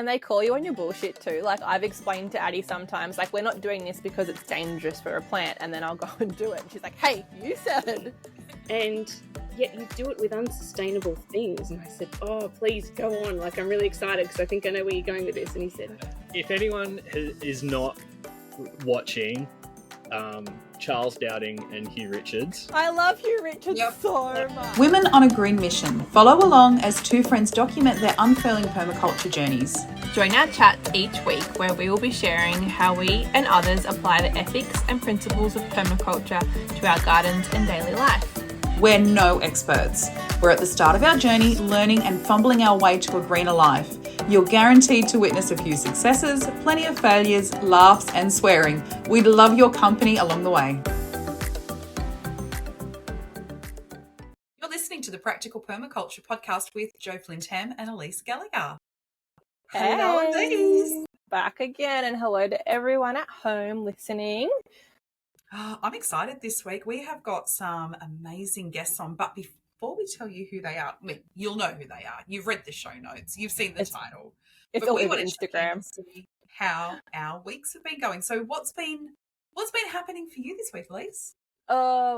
And they call you on your bullshit too. Like, I've explained to Addie sometimes, like, we're not doing this because it's dangerous for a plant, and then I'll go and do it. And she's like, hey, you said. And yet you do it with unsustainable things. And I said, oh, please go on. Like, I'm really excited because I think I know where you're going with this. And he said, if anyone is not watching, Charles Dowding and Hugh Richards. I love Hugh Richards so much. Women on a green mission. Follow along as two friends document their unfurling permaculture journeys. Join our chats each week where we will be sharing how we and others apply the ethics and principles of permaculture to our gardens and daily life. We're no experts. We're at the start of our journey, learning and fumbling our way to a greener life. You're guaranteed to witness a few successes, plenty of failures, laughs and swearing. We'd love your company along the way. You're listening to the Practical Permaculture podcast with Jo Flintham and Elise Gallagher. Hey, Hello, ladies. Back again, and hello to everyone at home listening. I'm excited this week. We have got some amazing guests on, but before we tell you who they are, I mean, you'll know who they are. You've read the show notes. You've seen the title. It's all over Instagram. See how our weeks have been going. So what's been happening for you this week, Elise?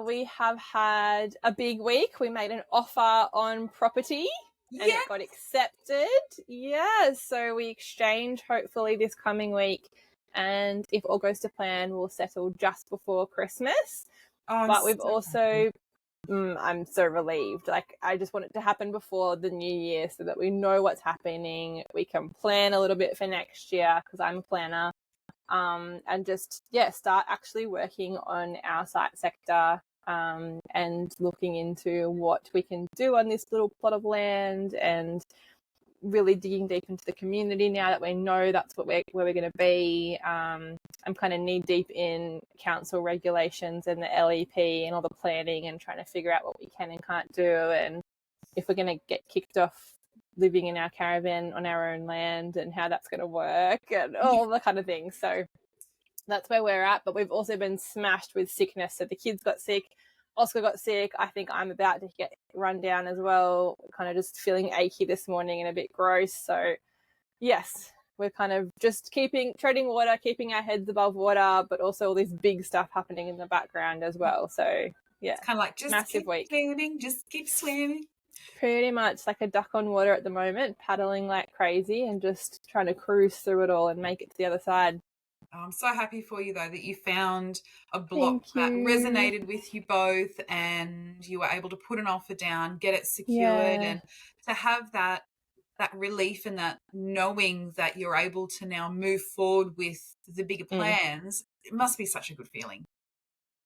We have had a big week. We made an offer on property and it got accepted. Yeah, so we exchange hopefully this coming week. And if all goes to plan, we'll settle just before Christmas. But we've also, I'm so relieved. Like, I just want it to happen before the new year so that we know what's happening. We can plan a little bit for next year because I'm a planner. And just, start actually working on our site sector and looking into what we can do on this little plot of land and really digging deep into the community now that we know that's where we're going to be. I'm kind of knee deep in council regulations and the LEP and all the planning and trying to figure out what we can and can't do, and if we're going to get kicked off living in our caravan on our own land and how that's going to work and all the kind of things. So that's where we're at. But we've also been smashed with sickness. So the kids got sick. Oscar got sick. I think I'm about to get run down as well, kind of just feeling achy this morning and a bit gross. So, yes, we're kind of just treading water, keeping our heads above water, but also all this big stuff happening in the background as well. So, yeah, it's kind of like just massive keep week. swimming, just keep swimming. Pretty much like a duck on water at the moment, paddling like crazy and just trying to cruise through it all and make it to the other side. I'm so happy for you, though, that you found a block that resonated with you both and you were able to put an offer down, get it secured, and to have that relief and that knowing that you're able to now move forward with the bigger plans. It must be such a good feeling.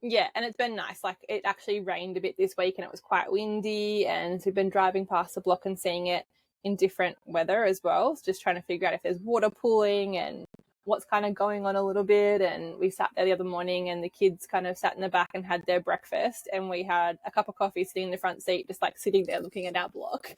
Yeah, and it's been nice. Like, it actually rained a bit this week and it was quite windy, and we've been driving past the block and seeing it in different weather as well, just trying to figure out if there's water pooling and what's kind of going on a little bit. And we sat there the other morning and the kids kind of sat in the back and had their breakfast, and we had a cup of coffee sitting in the front seat, just like sitting there looking at our block,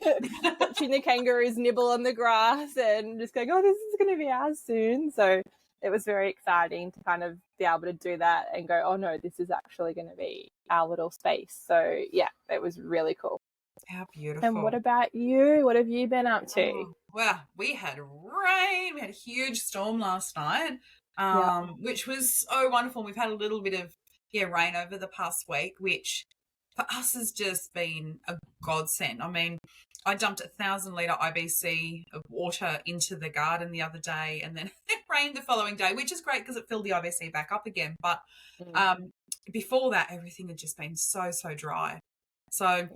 watching the kangaroos nibble on the grass and just going, oh, this is going to be ours soon. So it was very exciting to kind of be able to do that and go, oh no, this is actually going to be our little space. So yeah, it was really cool. How beautiful. And what about you? What have you been up to? Well, we had rain. We had a huge storm last night, which was so wonderful. We've had a little bit of rain over the past week, which for us has just been a godsend. I mean, I dumped 1,000-litre IBC of water into the garden the other day, and then it rained the following day, which is great because it filled the IBC back up again. But before that, everything had just been so dry. So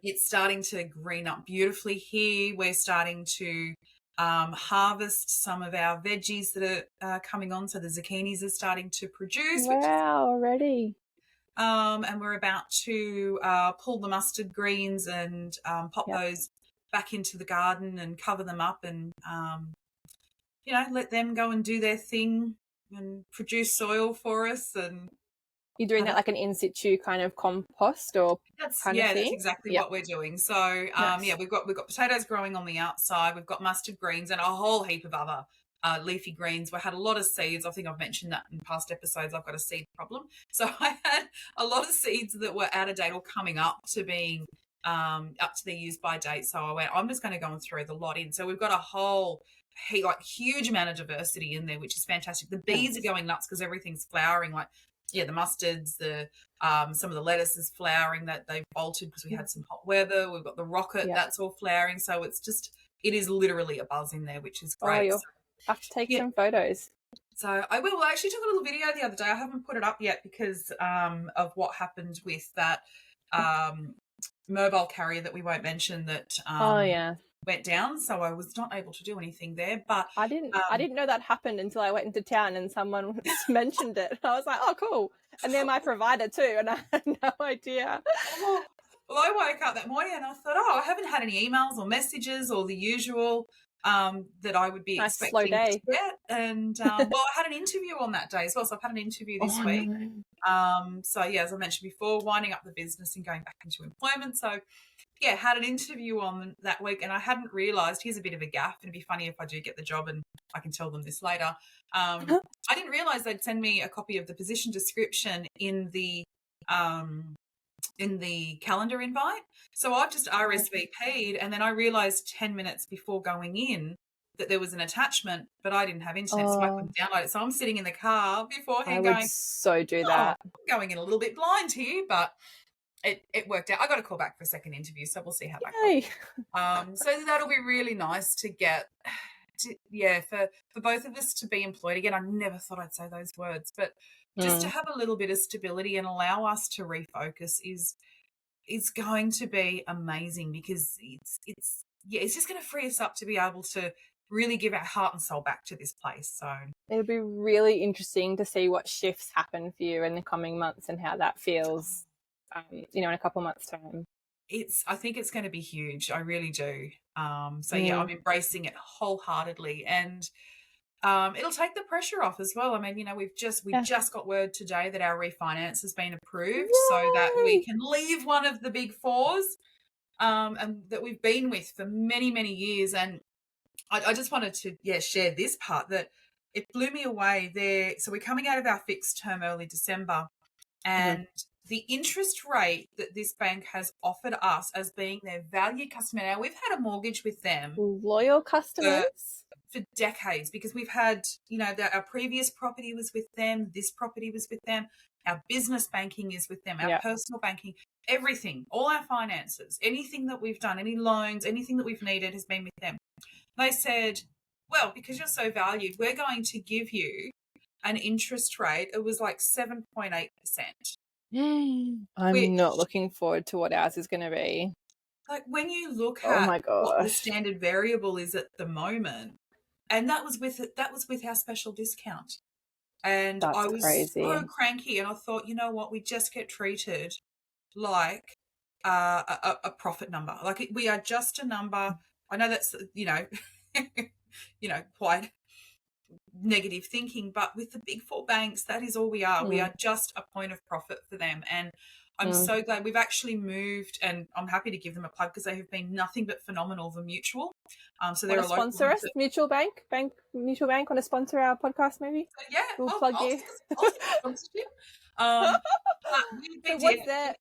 it's starting to green up beautifully here. We're starting to harvest some of our veggies that are coming on. So the zucchinis are starting to produce. Wow, already. And we're about to pull the mustard greens and pop those back into the garden and cover them up and, let them go and do their thing and produce soil for us. And you're doing that like an in situ kind of compost or kind of thing? That's exactly what we're doing. So, we've got potatoes growing on the outside. We've got mustard greens and a whole heap of other leafy greens. We had a lot of seeds. I think I've mentioned that in past episodes. I've got a seed problem. So I had a lot of seeds that were out of date or coming up to being up to their use by date. So I went, I'm just going to go and throw the lot in. So we've got a whole huge amount of diversity in there, which is fantastic. The bees are going nuts because everything's flowering. Like, yeah, the mustards, the some of the lettuce is flowering that they've bolted because we had some hot weather. We've got the rocket, that's all flowering. So it is literally a buzz in there, which is great. You'll have to take some photos. So I will. I actually took a little video the other day. I haven't put it up yet because of what happened with that mobile carrier that we won't mention that went down. So I was not able to do anything there. But I didn't know that happened until I went into town and someone mentioned it. I was like, oh, cool. And they're my provider too, and I had no idea. Well, I woke up that morning and I thought, I haven't had any emails or messages or the usual that I would be expecting slow day. to get. And I had an interview on that day as well. So I've had an interview this week. So yeah, as I mentioned before, winding up the business and going back into employment. So yeah, had an interview on that week, and I hadn't realised, here's a bit of a gaffe, and it'd be funny if I do get the job and I can tell them this later. I didn't realise they'd send me a copy of the position description in the calendar invite. So I've just RSVP'd, and then I realised 10 minutes before going in that there was an attachment, but I didn't have internet, so I couldn't download it. So I'm sitting in the car beforehand going, so do that. I'm going in a little bit blind here, but it worked out. I got a call back for a second interview, so we'll see how that goes. So that'll be really nice to get, for both of us to be employed again. I never thought I'd say those words, but just to have a little bit of stability and allow us to refocus is going to be amazing, because it's just going to free us up to be able to really give our heart and soul back to this place. So it'll be really interesting to see what shifts happen for you in the coming months and how that feels, in a couple months' time. I think it's going to be huge. I really do. I'm embracing it wholeheartedly, and it'll take the pressure off as well. I mean, we've just got word today that our refinance has been approved. Yay! So that we can leave one of the big fours, and that we've been with for many, many years. And I just wanted to share this part that it blew me away there. So we're coming out of our fixed term early December, and the interest rate that this bank has offered us as being their valued customer. Now, we've had a mortgage with them. Loyal customers? For decades, because we've had, our previous property was with them, this property was with them, our business banking is with them, our personal banking, everything, all our finances, anything that we've done, any loans, anything that we've needed has been with them. They said, well, because you're so valued, we're going to give you an interest rate. It was like 7.8%. I'm not looking forward to what ours is going to be. Like, when you look at what the standard variable is at the moment, and that was with our special discount, and I was so cranky, and I thought, you know what, we just get treated like a profit number. Like, we are just a number. I know that's quite negative thinking, but with the big four banks, that is all we are. We are just a point of profit for them, and I'm so glad we've actually moved, and I'm happy to give them a plug because they have been nothing but phenomenal. The Mutual, so they're a sponsor us. Mutual Bank want to sponsor our podcast, maybe? We'll plug you. So what's that?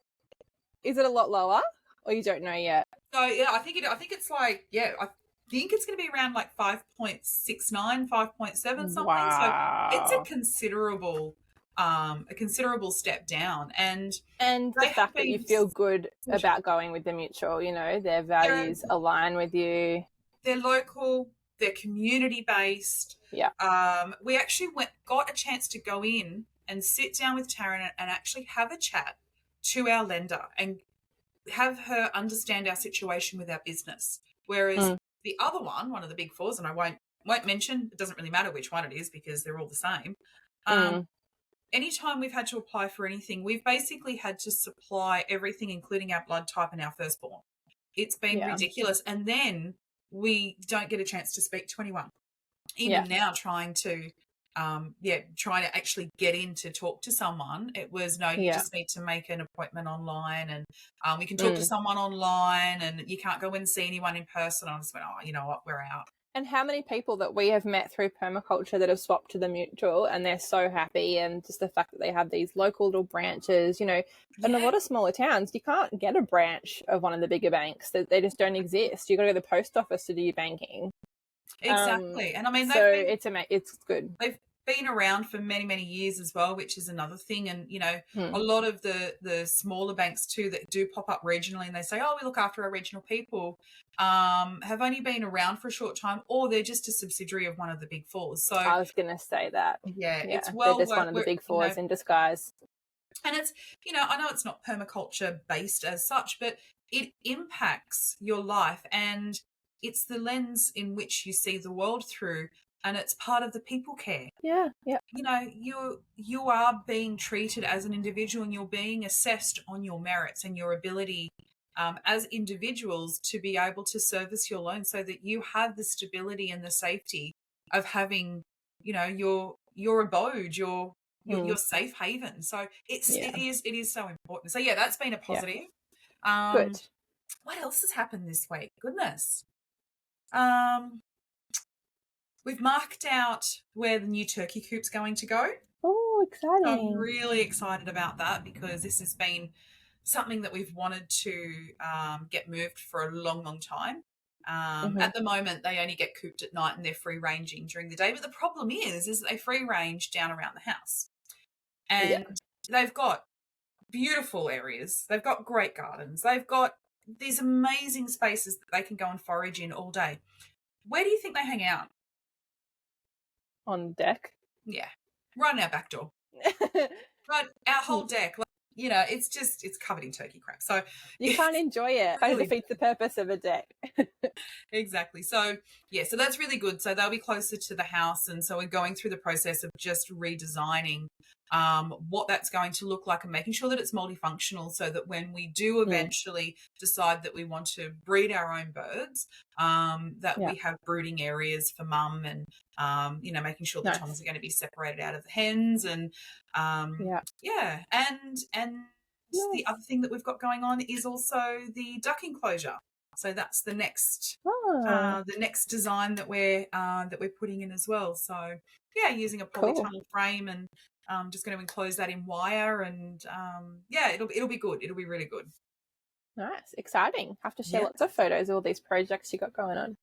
Is it a lot lower, or you don't know yet? So I think it's like I think it's going to be around like 5.69, 5.7 something. Wow. So it's a considerable step down, and the fact that you feel good about going with the Mutual, their values align with you. They're local, they're community based. We actually got a chance to go in and sit down with Taryn and actually have a chat to our lender and have her understand our situation with our business, whereas the other one of the big fours, and I won't mention, it doesn't really matter which one it is because they're all the same. Anytime we've had to apply for anything, we've basically had to supply everything, including our blood type and our firstborn. It's been ridiculous. And then we don't get a chance to speak to anyone. Even now, trying to actually get in to talk to someone, it was, you just need to make an appointment online, and we can talk to someone online, and you can't go and see anyone in person. I just went, you know what, we're out. And how many people that we have met through permaculture that have swapped to the Mutual and they're so happy, and just the fact that they have these local little branches, in a lot of smaller towns, you can't get a branch of one of the bigger banks. They just don't exist. You've got to go to the post office to do your banking. Exactly. And I mean, so it's good. They've been around for many, many years as well, which is another thing. And, you know, Hmm. a lot of the smaller banks too that do pop up regionally and they say, oh, we look after our regional people, have only been around for a short time, or they're just a subsidiary of one of the big fours. So I was going to say that. yeah, it's they're just one of the big fours in disguise. And it's, you know, I know it's not permaculture based as such, but it impacts your life and it's the lens in which you see the world through, and it's part of the people care. Yeah. You know, you are being treated as an individual and you're being assessed on your merits and your ability as individuals to be able to service your loan, so that you have the stability and the safety of having, you know, your abode, your safe haven. So it is so important. So yeah, that's been a positive. Good. What else has happened this week? Goodness. We've marked out where the new turkey coop's going to go. Oh, exciting. I'm really excited about that because this has been something that we've wanted to get moved for a long, long time. At the moment, they only get cooped at night and they're free ranging during the day. But the problem is that they free range down around the house. And they've got beautiful areas. They've got great gardens. They've got these amazing spaces that they can go and forage in all day. Where do you think they hang out? On deck. Yeah, right in our back door. Right, our whole deck. Like, you know, it's covered in turkey crap. So you can't enjoy it. Kind of defeats the purpose of a deck. Exactly. So yeah, so that's really good. So they'll be closer to the house, and so we're going through the process of just redesigning what that's going to look like and making sure that it's multifunctional, so that when we do eventually decide that we want to breed our own birds, we have brooding areas for mum, and you know, making sure the toms are going to be separated out of the hens, and and the other thing that we've got going on is also the duck enclosure. So that's the next design that we're putting in as well. So yeah, using a polytunnel frame, and just going to enclose that in wire, and it'll be good. It'll be really good. Nice, exciting. Have to share lots of photos of all these projects you got going on.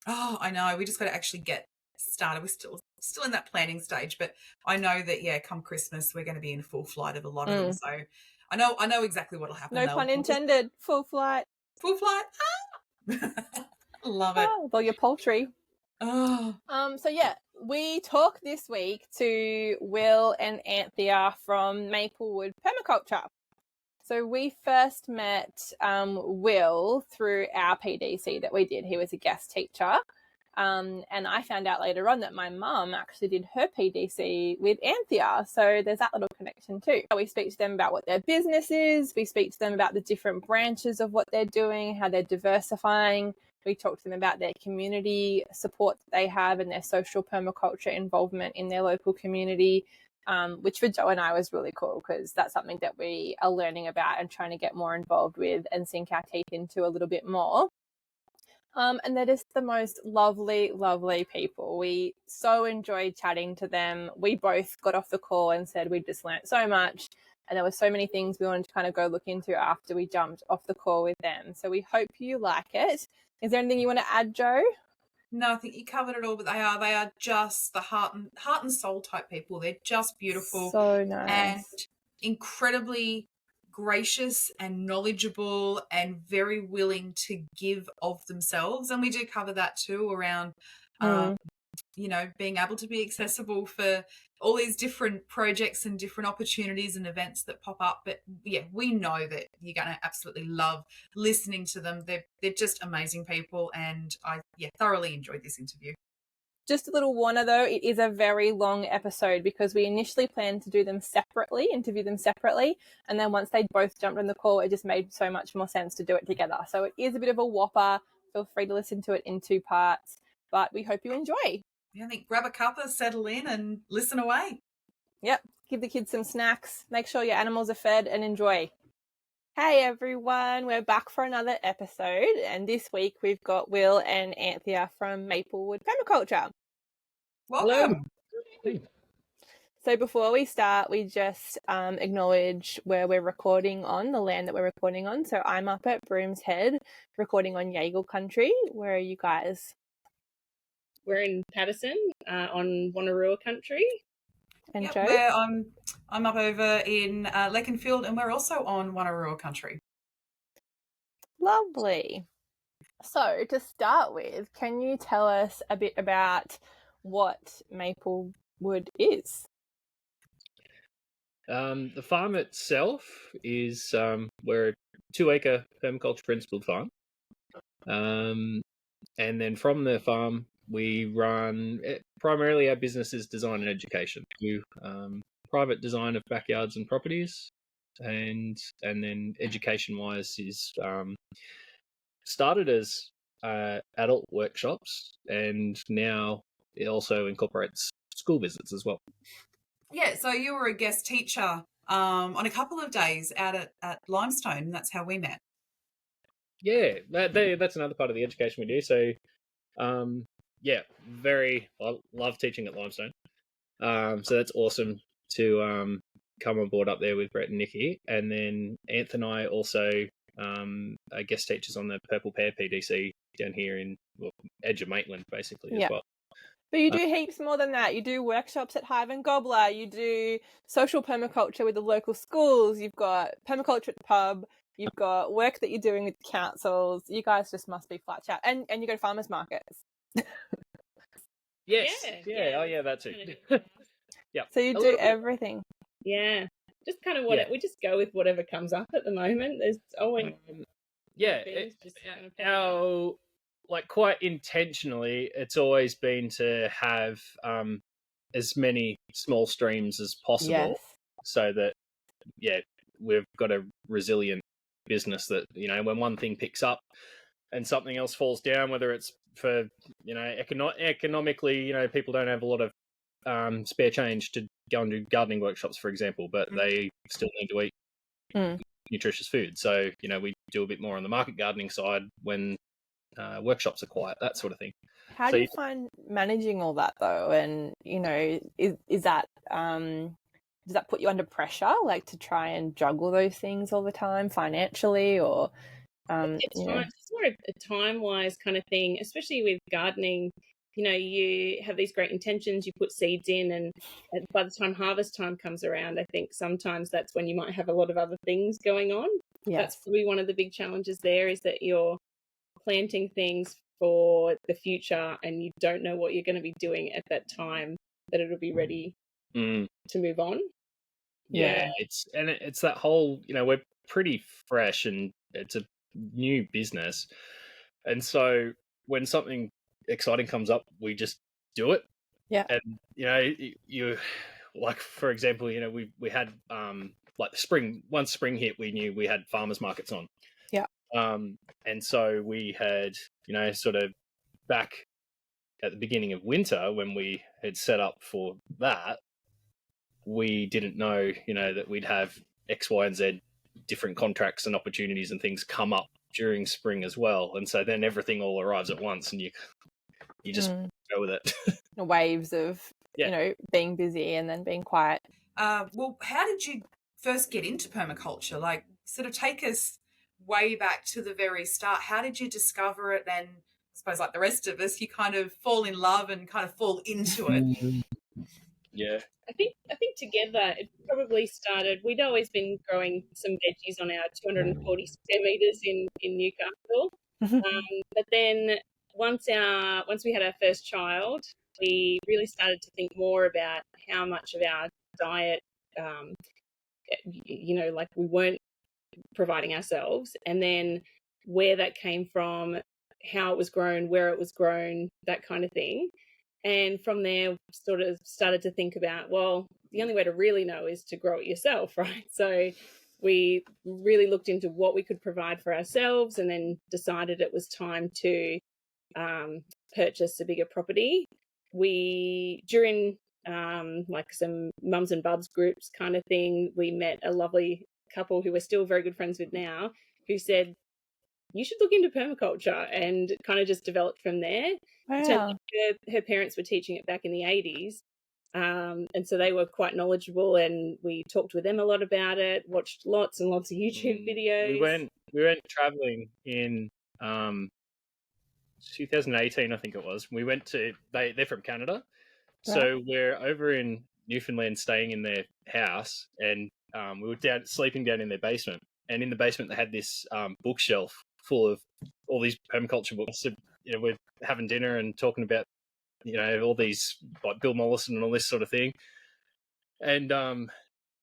Oh, I know. We just got to actually get started. We're still in that planning stage, but I know that come Christmas we're going to be in full flight of a lot of them. So I know exactly what'll happen. No pun intended. Full flight. Full flight. Love it. With all your poultry. Oh. So yeah, we talked this week to Will and Anthea from Maplewood Permaculture. So we first met Will through our PDC that we did. He was a guest teacher. And I found out later on that my mum actually did her PDC with Anthea. So there's that little connection too. We speak to them about what their business is. We speak to them about the different branches of what they're doing, how they're diversifying. We talk to them about their community support that they have and their social permaculture involvement in their local community, which for Joe and I was really cool because that's something that we are learning about and trying to get more involved with and sink our teeth into a little bit more. And they're just the most lovely, lovely people. We so enjoyed chatting to them. We both got off the call and said we just learnt so much. And there were so many things we wanted to kind of go look into after we jumped off the call with them. So we hope you like it. Is there anything you want to add, Joe? No, I think you covered it all, but they are just the heart and soul type people. They're just beautiful. So nice. And incredibly gracious and knowledgeable and very willing to give of themselves. And we do cover that too around you know, being able to be accessible for all these different projects and different opportunities and events that pop up. But yeah, we know that you're going to absolutely love listening to them. They're just amazing people, and I thoroughly enjoyed this interview. Just a little warner though, it is a very long episode because we initially planned to do them separately, interview them separately, and then once they both jumped on the call, it just made so much more sense to do it together. So it is a bit of a whopper. Feel free to listen to it in 2 parts, but we hope you enjoy. Yeah, I think grab a cuppa, settle in and listen away. Yep, give the kids some snacks, make sure your animals are fed and enjoy. Hey everyone, we're back for another episode, and this week we've got Will and Anthea from Maplewood Permaculture. Welcome. Hello. So before we start, we just acknowledge where we're recording on, the land that we're recording on. So I'm up at Broom's Head, recording on Yagle country. Where are you guys? we're in Patterson on Wanneroo country. And Yep, Joe? where I'm up over in Leconfield, and we're also on Wanneroo country. Lovely. So, to start with, can you tell us a bit about what Maplewood is? The farm itself is we're a 2-acre permaculture principled farm. And then from the farm, we run primarily our business is design and education. We do private design of backyards and properties, and then education wise is started as adult workshops, and now it also incorporates school visits as well. Yeah, so you were a guest teacher on a couple of days out at Limestone, and that's how we met. Yeah, that's another part of the education we do. So, I love teaching at Limestone. So that's awesome to come on board up there with Brett and Nikki. And then Anth and I also are guest teachers on the Purple Pear PDC down here in edge of Maitland, basically, as well. But you do heaps more than that. You do workshops at Hive and Gobbler. You do social permaculture with the local schools. You've got permaculture at the pub. You've got work that you're doing with councils. You guys just must be flat chat. And you go to farmers markets. Yes. Yeah. Oh, yeah, that too. Yeah. So you do everything. Yeah. Just kind of we just go with whatever comes up at the moment. There's always our quite intentionally, it's always been to have as many small streams as possible, so that we've got a resilient business that, when one thing picks up and something else falls down, whether it's for economically, people don't have a lot of spare change to go and do gardening workshops, for example, but they still need to eat nutritious food. So we do a bit more on the market gardening side when workshops are quiet, that sort of thing. How do you find managing all that though? And is that does that put you under pressure, like to try and juggle those things all the time financially, or it's more a time-wise kind of thing, especially with gardening. You have these great intentions, you put seeds in, and by the time harvest time comes around, I think sometimes that's when you might have a lot of other things going on. That's probably one of the big challenges there, is that you're planting things for the future and you don't know what you're going to be doing at that time that it'll be ready to move on. It's that whole, we're pretty fresh and it's a new business, and so when something exciting comes up, we just do it. And you like, for example, we had one spring hit, we knew we had farmers markets on. And so we had, sort of back at the beginning of winter when we had set up for that, we didn't know, that we'd have X, Y, and Z different contracts and opportunities and things come up during spring as well. And so then everything all arrives at once and you just go with it. Waves of, being busy and then being quiet. Well, how did you first get into permaculture? Like, sort of take us way back to the very start. How did you discover it? And I suppose, like the rest of us, you kind of fall in love and kind of fall into it. Yeah. I think together it probably started. We'd always been growing some veggies on our 240 square meters in Newcastle. But then once we had our first child, we really started to think more about how much of our diet, like we weren't providing ourselves, and then where that came from, how it was grown, where it was grown, that kind of thing. And from there, sort of started to think about, well, the only way to really know is to grow it yourself, right? So we really looked into what we could provide for ourselves, and then decided it was time to purchase a bigger property. During like some mums and bubs groups kind of thing, we met a lovely couple who we're still very good friends with now, who said, you should look into permaculture, and kind of just developed from there. Wow. Her parents were teaching it back in the 80s. And so they were quite knowledgeable, and we talked with them a lot about it, watched lots and lots of YouTube videos. We went traveling in 2018, I think it was. We went to they're from Canada, so we're over in Newfoundland staying in their house, and we were sleeping down in their basement. And in the basement, they had this bookshelf full of all these permaculture books. So, we're having dinner and talking about all these like Bill Mollison and all this sort of thing. And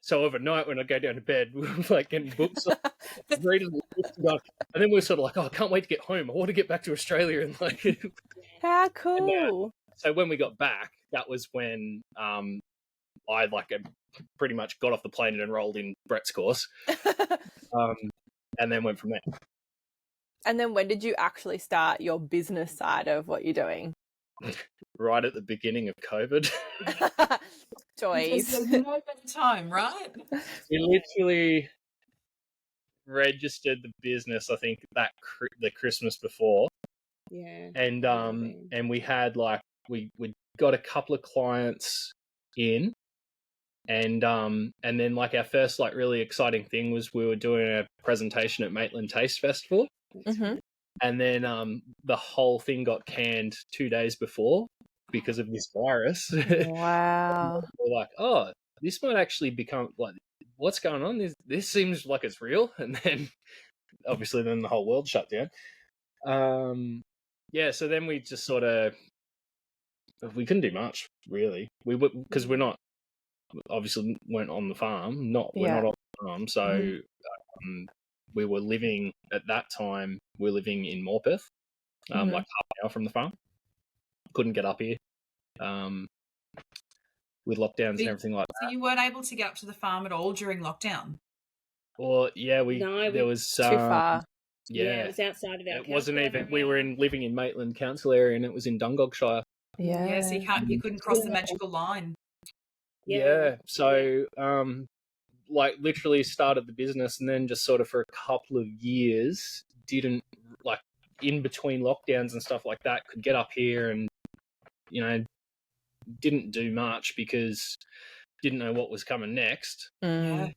so overnight when I go down to bed, we were like getting books, reading the books, and then we were sort of like, oh, I can't wait to get home. I want to get back to Australia. And like, how cool. And, so when we got back, that was when I pretty much got off the plane and enrolled in Brett's course, and then went from there. And then when did you actually start your business side of what you're doing? Right at the beginning of COVID. Joys. There's no better time, right? We literally registered the business, I think, the Christmas before. Yeah. And we had we got a couple of clients in, and then our first really exciting thing was we were doing a presentation at Maitland Taste Festival. Mm-hmm. And then the whole thing got canned 2 days before because of this virus. Wow. We're like, oh, this might actually become what's going on? This seems like it's real. And then obviously the whole world shut down. So then we just sort of, we couldn't do much really. Because we're not, obviously weren't on the farm. We're not on the farm. So we were living at that time. We're living in Morpeth, like half an hour from the farm. Couldn't get up here, with lockdowns and everything like that. So you weren't able to get up to the farm at all during lockdown? Well, yeah, there was too far. Yeah, it was outside of our. It wasn't even. We were living in Maitland Council area, and it was in Dungogshire. Yeah. So you couldn't cross the magical line. Yeah. So, literally started the business, and then just sort of for a couple of years didn't in between lockdowns and stuff like that could get up here and didn't do much because didn't know what was coming next. Mm.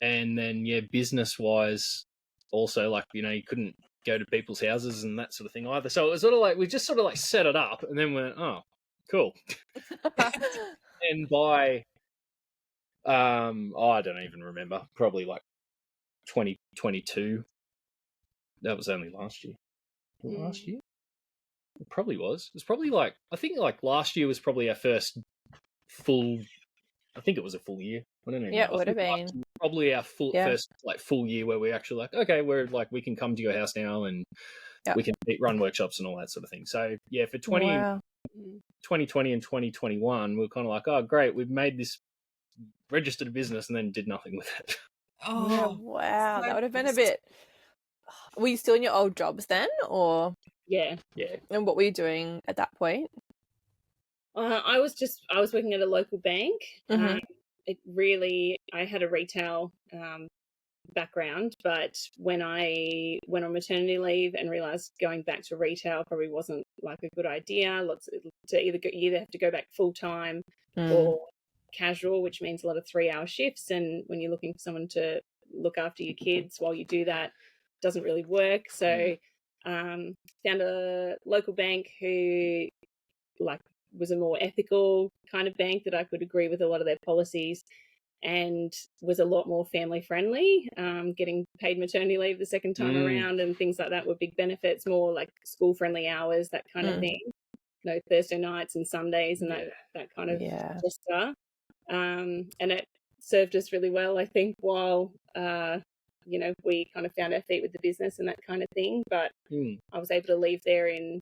And then business wise also you couldn't go to people's houses and that sort of thing either. So it was sort of we just sort of set it up and then went, oh, cool. And by I don't even remember, probably 2022. That was only last year. Last year? It probably was. It was probably I think last year was probably our first full, I think it was a full year. I don't know. Yeah, it would have been. Probably our first full year where we actually okay, we're we can come to your house now and we can run workshops and all that sort of thing. So yeah, for 2020 and 2021, we were kind of oh great, we've made this, registered a business and then did nothing with it. Oh, yeah, wow. That would have been a bit. Were you still in your old jobs then, or? Yeah. And what were you doing at that point? I was working at a local bank. Mm-hmm. I had a retail background, but when I went on maternity leave and realised going back to retail probably wasn't a good idea. You either have to go back full time or casual, which means a lot of 3-hour shifts. And when you're looking for someone to look after your kids while you do that, it doesn't really work. So found a local bank who was a more ethical kind of bank that I could agree with a lot of their policies and was a lot more family friendly. Getting paid maternity leave the second time around and things like that were big benefits, more school friendly hours, that kind of thing. Thursday nights and Sundays and that kind of gesture. And it served us really well, I think, while we kind of found our feet with the business and that kind of thing. But I was able to leave there in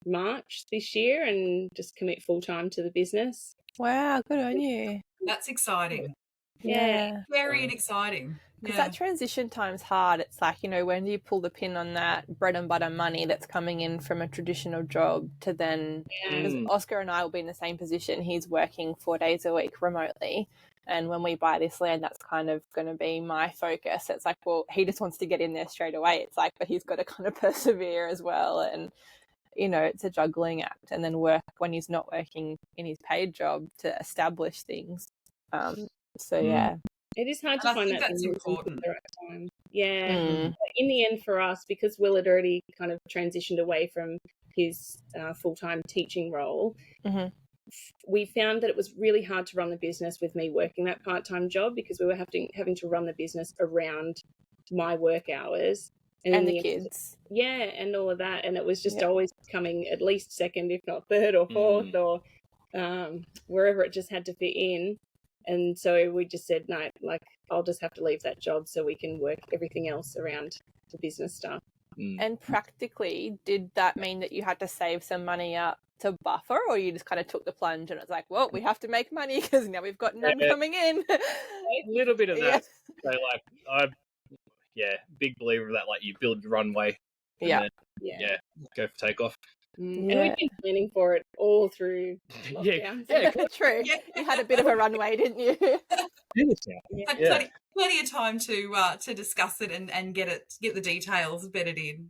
March this year and just commit full time to the business. Wow, good on you. That's exciting. Yeah. Very exciting. Because that transition time's hard. It's when do you pull the pin on that bread and butter money that's coming in from a traditional job to then, because Oscar and I will be in the same position. He's working 4 days a week remotely. And when we buy this land, that's kind of going to be my focus. It's he just wants to get in there straight away. It's but he's got to kind of persevere as well. And, it's a juggling act, and then work when he's not working in his paid job to establish things. Yeah. It is hard to find that that's important. at the right time. Yeah. Mm. In the end, for us, because Will had already kind of transitioned away from his full-time teaching role, Mm-hmm. we found that it was really hard to run the business with me working that part-time job, because we were having to run the business around my work hours And the end, kids. yeah, and all of that, and it was just Yep. always coming at least second, if not third or fourth, or wherever it just had to fit in. And so we just said, no, like, I'll just have to leave that job so we can work everything else around the business stuff. And practically, did that mean that you had to save some money up to buffer, or you just kind of took the plunge and it's like, well, we have to make money because now we've got none coming in? A little bit of that. Yeah. So, like, big believer of that. Like, you build your runway, and Yeah. then, go for takeoff. And we've been planning for it all through Yeah, lockdowns. True. Yeah. You had a bit of a runway, didn't you? Had plenty of time to discuss it and get the details bedded in.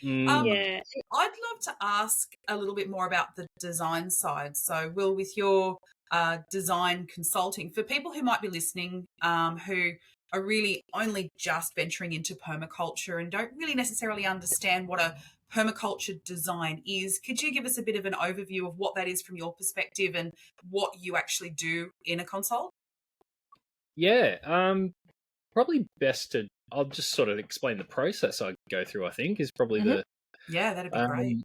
Yeah. I'd love to ask a little bit more about the design side. So, Will, with your design consulting, for people who might be listening, who are really only just venturing into permaculture and don't really necessarily understand what a permaculture design is, could you give us a bit of an overview of what that is from your perspective and what you actually do in a consult? Yeah, probably best to, I'll just sort of explain the process I go through, I think, is probably the... Yeah, that'd be great.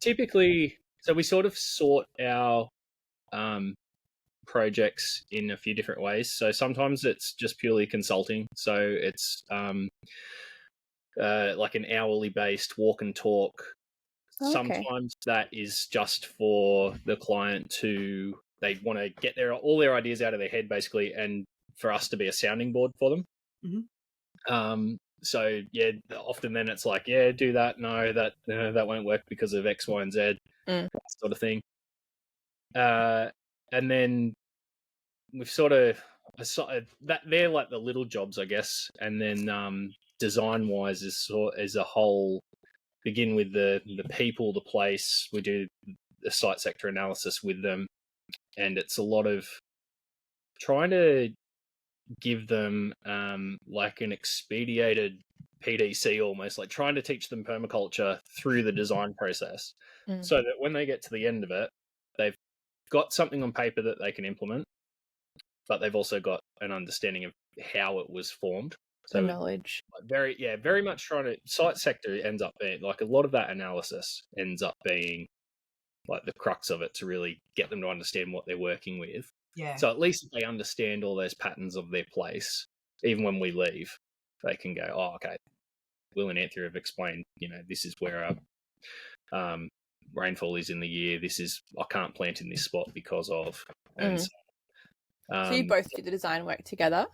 Typically, so we sort of sort our projects in a few different ways. So sometimes it's just purely consulting. So it's like an hourly based walk and talk. Okay. Sometimes that is just for the client to, they want to get all their ideas out of their head, basically, and for us to be a sounding board for them. So yeah, often then it's like, yeah, do that. No, that won't work because of X, Y, and Z, that sort of thing. And then we've sort of that they're like the little jobs, I guess. And then design wise is a whole, begin with the people, the place. We do the site sector analysis with them, and it's a lot of trying to give them like an expedited PDC, almost like trying to teach them permaculture through the design process, so that when they get to the end of it, they've got something on paper that they can implement, but they've also got an understanding of how it was formed. So the knowledge. Very much trying to, site sector ends up being like a lot of that analysis ends up being like the crux of it, to really get them to understand what they're working with. Yeah. So at least if they understand all those patterns of their place, even when we leave, they can go, oh, okay, Will and Anthony have explained, this is where our rainfall is in the year. This is, I can't plant in this spot because of. And so you both do the design work together?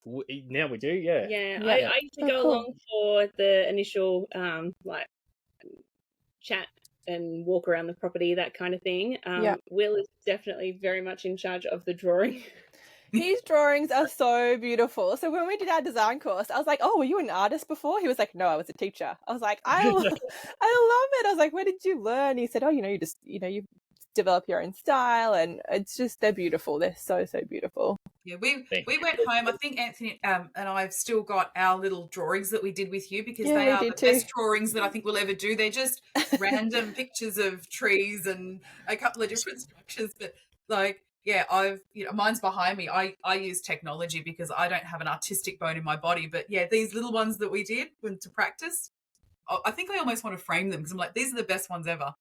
Now we do, yeah. Yeah, I used to go along for the initial chat and walk around the property, that kind of thing. Will is definitely very much in charge of the drawing. His drawings are so beautiful. So when we did our design course, I was like, oh, were you an artist before? He was like, no, I was a teacher. I was like, I love it. I was like, where did you learn? He said, oh, you just, you develop your own style, and it's just, they're beautiful. They're so, so beautiful. Yeah, we went home. I think Anthony and I've still got our little drawings that we did with you, because they are the best drawings that I think we'll ever do. They're just random pictures of trees and a couple of different structures, but like, yeah, mine's behind me. I use technology because I don't have an artistic bone in my body, but yeah, these little ones that we did to practice, I think I almost want to frame them, because I'm like, these are the best ones ever.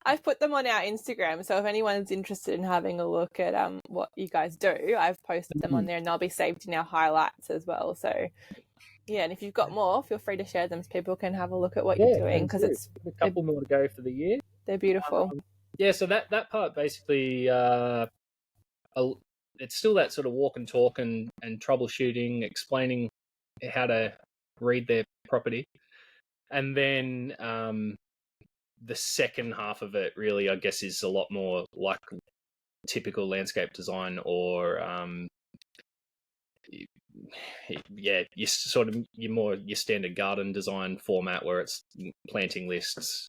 I've put them on our Instagram, so if anyone's interested in having a look at what you guys do, I've posted them on there, and they'll be saved in our highlights as well. So yeah, and if you've got more, feel free to share them so people can have a look at what you're doing, because it's a couple more to go for the year. They're beautiful. So that part basically, it's still that sort of walk and talk and troubleshooting, explaining how to read their property. And then the second half of it really, I guess, is a lot more like typical landscape design, or your standard garden design format, where it's planting lists.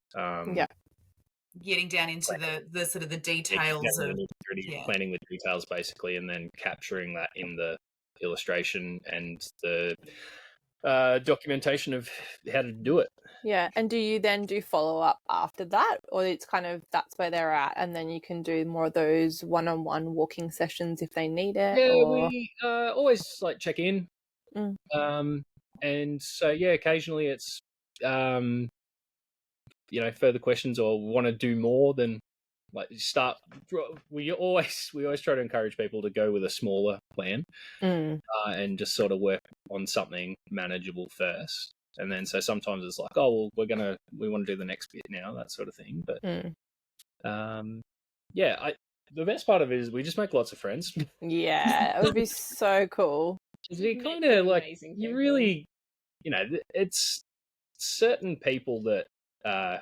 Getting down into the sort of the details of planting the details, basically, and then capturing that in the illustration and the documentation of how to do it. Yeah. And do you then do follow-up after that, or it's kind of that's where they're at and then you can do more of those one-on-one walking sessions if they need it? Yeah, or... we always like check in. Mm. And so yeah, occasionally it's further questions or want to do more than like start. We always try to encourage people to go with a smaller plan and just sort of work on something manageable first. And then so sometimes it's like, oh well, we want to do the next bit now, that sort of thing. But the best part of it is we just make lots of friends. Yeah, it would be so cool. You kind of like you really, it's certain people that are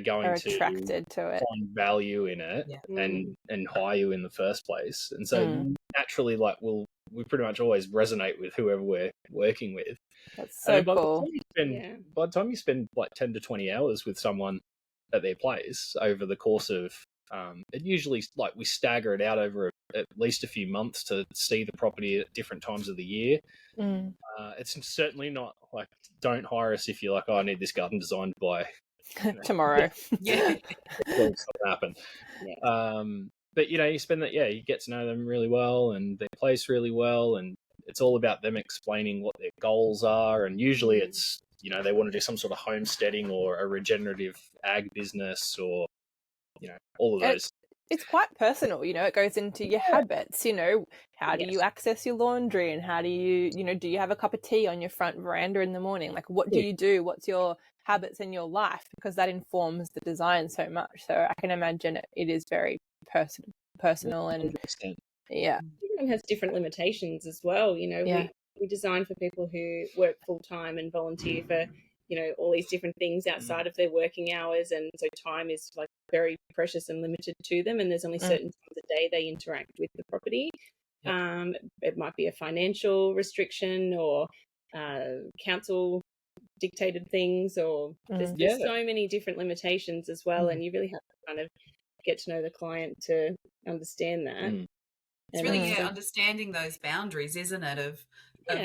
going Are to attracted to it, find value in it, and hire you in the first place, and so naturally, like we pretty much always resonate with whoever we're working with. That's so cool. By the time you spend like 10 to 20 hours with someone at their place over the course of it usually like we stagger it out over at least a few months to see the property at different times of the year. It's certainly not like don't hire us if you're like, oh, I need this garden designed by tomorrow. Yeah. It's not happen. Yeah. But you spend that, you get to know them really well and their place really well, and it's all about them explaining what their goals are, and usually it's they want to do some sort of homesteading or a regenerative ag business or all of those. It's quite personal, it goes into your habits, how do you access your laundry, and how do you, do you have a cup of tea on your front veranda in the morning? Like, what do you do? What's your habits in your life? Because that informs the design so much. So I can imagine it is very personal and 100%. Yeah. Everyone has different limitations as well. We design for people who work full time and volunteer for, all these different things outside of their working hours. And so time is like very precious and limited to them. And there's only certain times a day they interact with the property. It might be a financial restriction or council dictated things, or there's so many different limitations as well. And you really have to kind of get to know the client to understand that. It's really understanding those boundaries, isn't it, of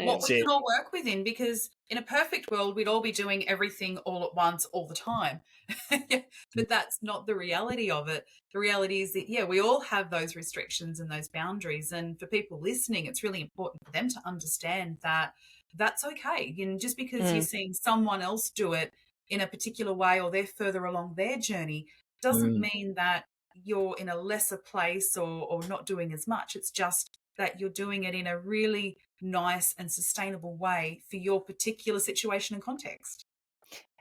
what we can all work within, because in a perfect world we'd all be doing everything all at once all the time. But that's not the reality of it. The reality is that we all have those restrictions and those boundaries, and for people listening it's really important for them to understand that that's okay. Just because you're seeing someone else do it in a particular way or they're further along their journey doesn't mean that you're in a lesser place or not doing as much. It's just that you're doing it in a really nice and sustainable way for your particular situation and context.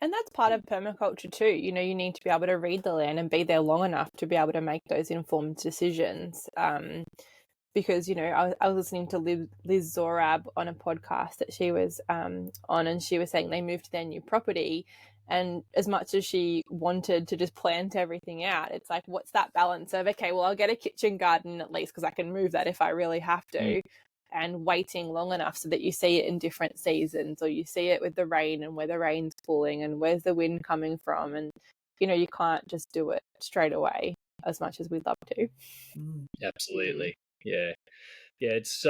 And that's part of permaculture too. You need to be able to read the land and be there long enough to be able to make those informed decisions. Because, I was listening to Liz Zorab on a podcast that she was on, and she was saying they moved to their new property. And as much as she wanted to just plant everything out, it's like, what's that balance of, okay, well, I'll get a kitchen garden at least because I can move that if I really have to, and waiting long enough so that you see it in different seasons, or you see it with the rain and where the rain's falling and where's the wind coming from. And, you can't just do it straight away as much as we'd love to. Absolutely. Yeah. It's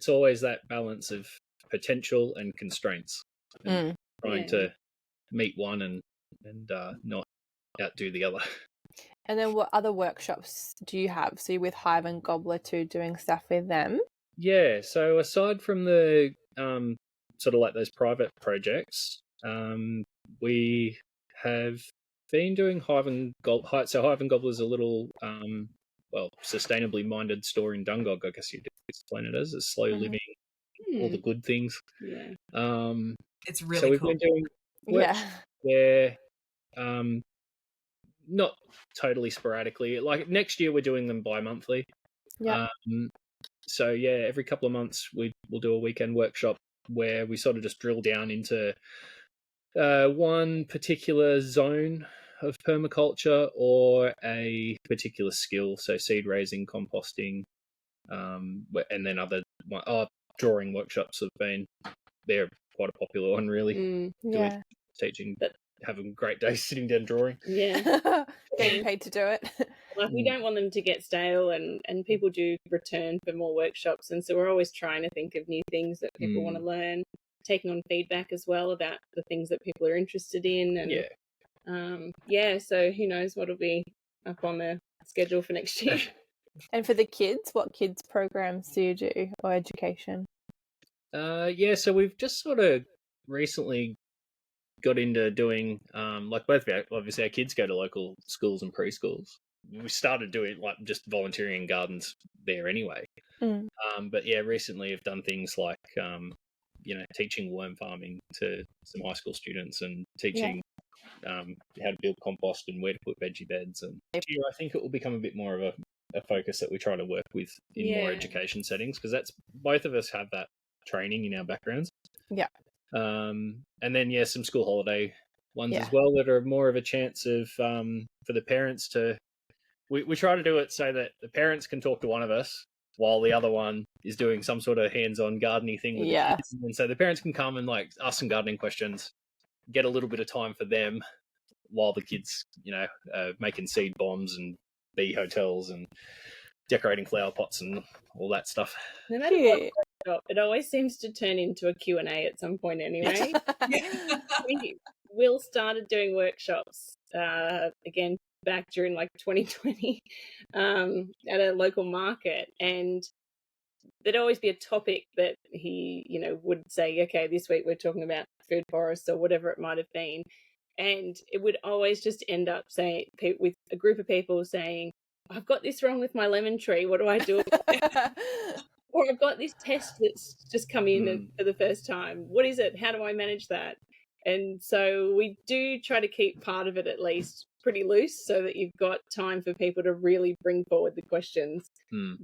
always that balance of potential and constraints, and trying to meet one and not outdo the other. And then what other workshops do you have? So you're with Hive and Gobbler too, doing stuff with them? Yeah, so aside from the sort of like those private projects, we have been doing Hive and Gobbler. So Hive and Gobbler is a little sustainably minded store in Dungog, I guess you'd explain it as a slow living, all the good things. It's really so we've cool. been doing there, not totally sporadically. Like next year we're doing them bi-monthly. So every couple of months we'll do a weekend workshop where we sort of just drill down into one particular zone of permaculture or a particular skill, so seed raising, composting, and then other drawing workshops they're quite a popular one, really. Teaching having a great day sitting down drawing. Yeah. Getting paid to do it. Like, we don't want them to get stale, and people do return for more workshops, and so we're always trying to think of new things that people want to learn, taking on feedback as well about the things that people are interested in, and so who knows what'll be up on the schedule for next year. And for the kids, what kids programs do you do, or education? So we've just sort of recently got into doing, like both obviously our kids go to local schools and preschools. We started doing like just volunteering in gardens there anyway. But yeah, recently I've done things like, teaching worm farming to some high school students and teaching how to build compost and where to put veggie beds. And here I think it will become a bit more of a focus that we try to work with in more education settings, because that's, both of us have that training in our backgrounds. Yeah. And then some school holiday ones as well that are more of a chance of for the parents to. We try to do it so that the parents can talk to one of us while the other one is doing some sort of hands-on gardening thing with the kids, and so the parents can come and like ask some gardening questions, get a little bit of time for them while the kids, making seed bombs and bee hotels and decorating flower pots and all that stuff. No matter what workshop, it always seems to turn into a Q&A at some point anyway. Will started doing workshops again back during like 2020 at a local market, and there'd always be a topic that he would say, okay, this week we're talking about food forests or whatever it might have been, and it would always just end up saying with a group of people saying, I've got this wrong with my lemon tree, what do I do about it? Or I've got this pest that's just come in for the first time, what is it, how do I manage that? And so we do try to keep part of it at least pretty loose, so that you've got time for people to really bring forward the questions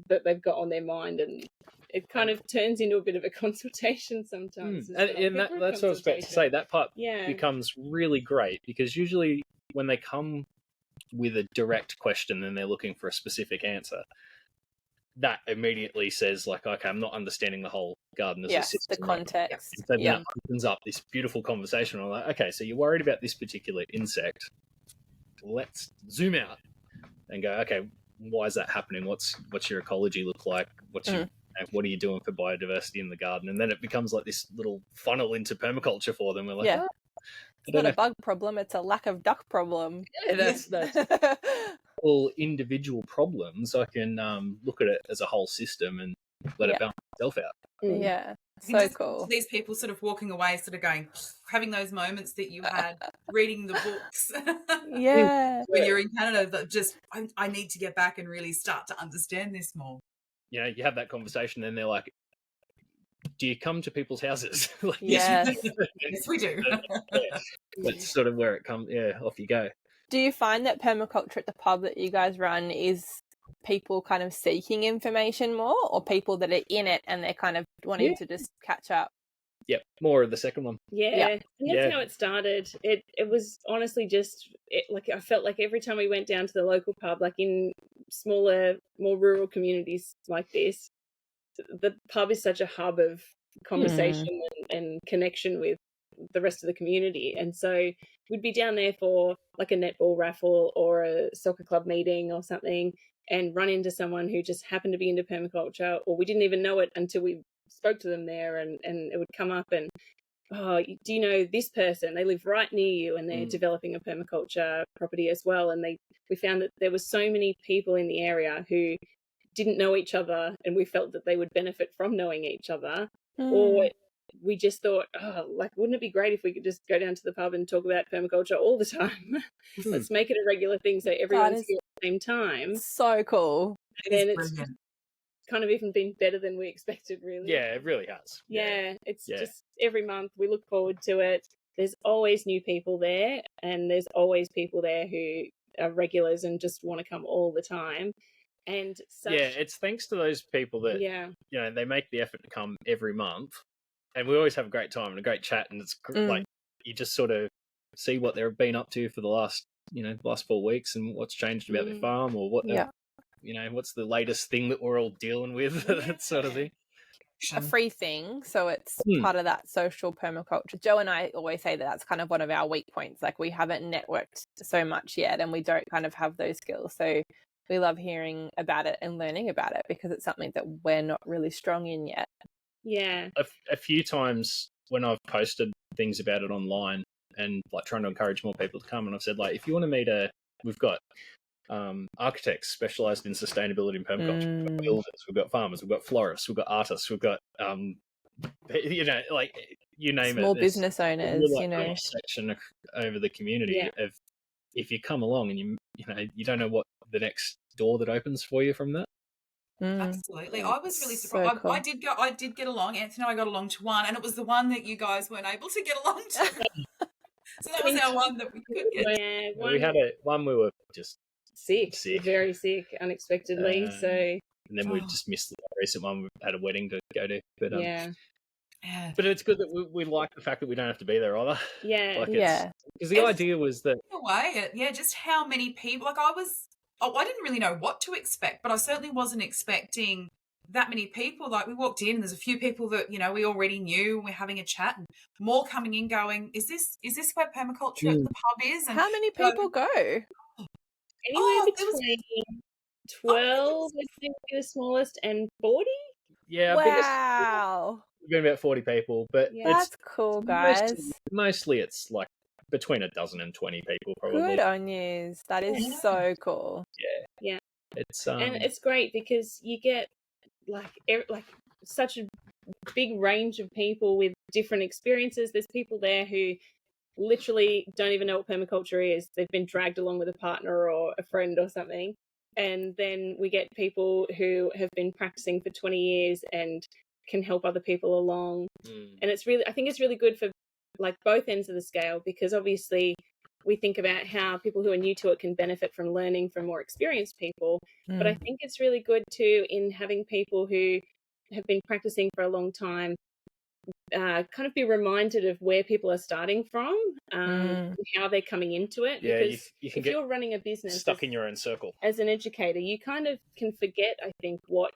that they've got on their mind, and it kind of turns into a bit of a consultation sometimes. And that's what I was about to say. That part becomes really great, because usually when they come with a direct question and they're looking for a specific answer, that immediately says like, okay, I'm not understanding the whole garden as a system. The context. So then it opens up this beautiful conversation. I'm like, okay, so you're worried about this particular insect. Let's zoom out and go, okay, why is that happening? What's your ecology look like? What are you doing for biodiversity in the garden? And then it becomes like this little funnel into permaculture for them. We're like, it's not a bug problem, it's a lack of duck problem. Yeah, that's all individual problems. I can look at it as a whole system and let it balance itself out. Yeah, so cool. These people sort of walking away, sort of going, having those moments that you had reading the books. When you're in Canada, that just, I need to get back and really start to understand this more. You have that conversation and they're like, do you come to people's houses? Like, yes, we do. That's sort of where it comes. Yeah, off you go. Do you find that permaculture at the pub that you guys run is people kind of seeking information more, or people that are in it and they're kind of wanting to just catch up? Yep, more of the second one. And that's how it started. It was honestly just like, I felt like every time we went down to the local pub, like in smaller, more rural communities like this, the pub is such a hub of conversation and connection with the rest of the community. And so we'd be down there for like a netball raffle or a soccer club meeting or something, and run into someone who just happened to be into permaculture, or we didn't even know it until we spoke to them there, and it would come up and, oh, do you know this person? They live right near you and they're developing a permaculture property as well. And we found that there were so many people in the area who didn't know each other, and we felt that they would benefit from knowing each other. Or we just thought, wouldn't it be great if we could just go down to the pub and talk about permaculture all the time? Let's make it a regular thing so everyone's here at the same time. So cool. And then it's kind of even been better than we expected, really. Yeah, it really has. It's just every month we look forward to it. There's always new people there, and there's always people there who are regulars and just want to come all the time. And it's thanks to those people that they make the effort to come every month, and we always have a great time and a great chat, and it's like you just sort of see what they've been up to for the last 4 weeks and what's changed about their farm, or what what's the latest thing that we're all dealing with, that sort of thing. a free thing, so it's part of that social permaculture. Joe and I always say that that's kind of one of our weak points. Like, we haven't networked so much yet, and we don't kind of have those skills. So we love hearing about it and learning about it, because it's something that we're not really strong in yet. Yeah. A few times when I've posted things about it online and like trying to encourage more people to come, and I've said, like, if you want to meet we've got architects specialized in sustainability and permaculture, we've got builders, we've got farmers, we've got florists, we've got artists, we've got like, you name small it, business owners, section over the community of, if you come along and you don't know what the next door that opens for you from that. Absolutely. I was really surprised. So cool. I did get along. Anthony and I got along to one, and it was the one that you guys weren't able to get along to. So that was our one that we could get. Yeah, we had one we were just sick, very sick, unexpectedly. And then we just missed the recent one. We had a wedding to go to, but yeah. But it's good that we like the fact that we don't have to be there either. Yeah, because the idea was that just how many people. Like, I didn't really know what to expect, but I certainly wasn't expecting that many people. Like, we walked in and there's a few people that, we already knew, and we're having a chat, and more coming in going, is this where permaculture at the pub is? And how many people go? Anywhere between 12, I think, the smallest, and 40. Yeah, wow. We've been about 40 people, but that's cool, guys. Mostly it's like between a dozen and 20 people, probably. Good on you. That is so cool. Yeah. It's and it's great because you get like such a big range of people with different experiences. There's people there who literally don't even know what permaculture is. They've been dragged along with a partner or a friend or something. And then we get people who have been practicing for 20 years and can help other people along. And I think it's really good for like both ends of the scale, because obviously we think about how people who are new to it can benefit from learning from more experienced people. But I think it's really good too in having people who have been practicing for a long time kind of be reminded of where people are starting from, and how they're coming into it. Yeah, because you can if you're running a business stuck in your own circle as an educator, you kind of can forget, I think, what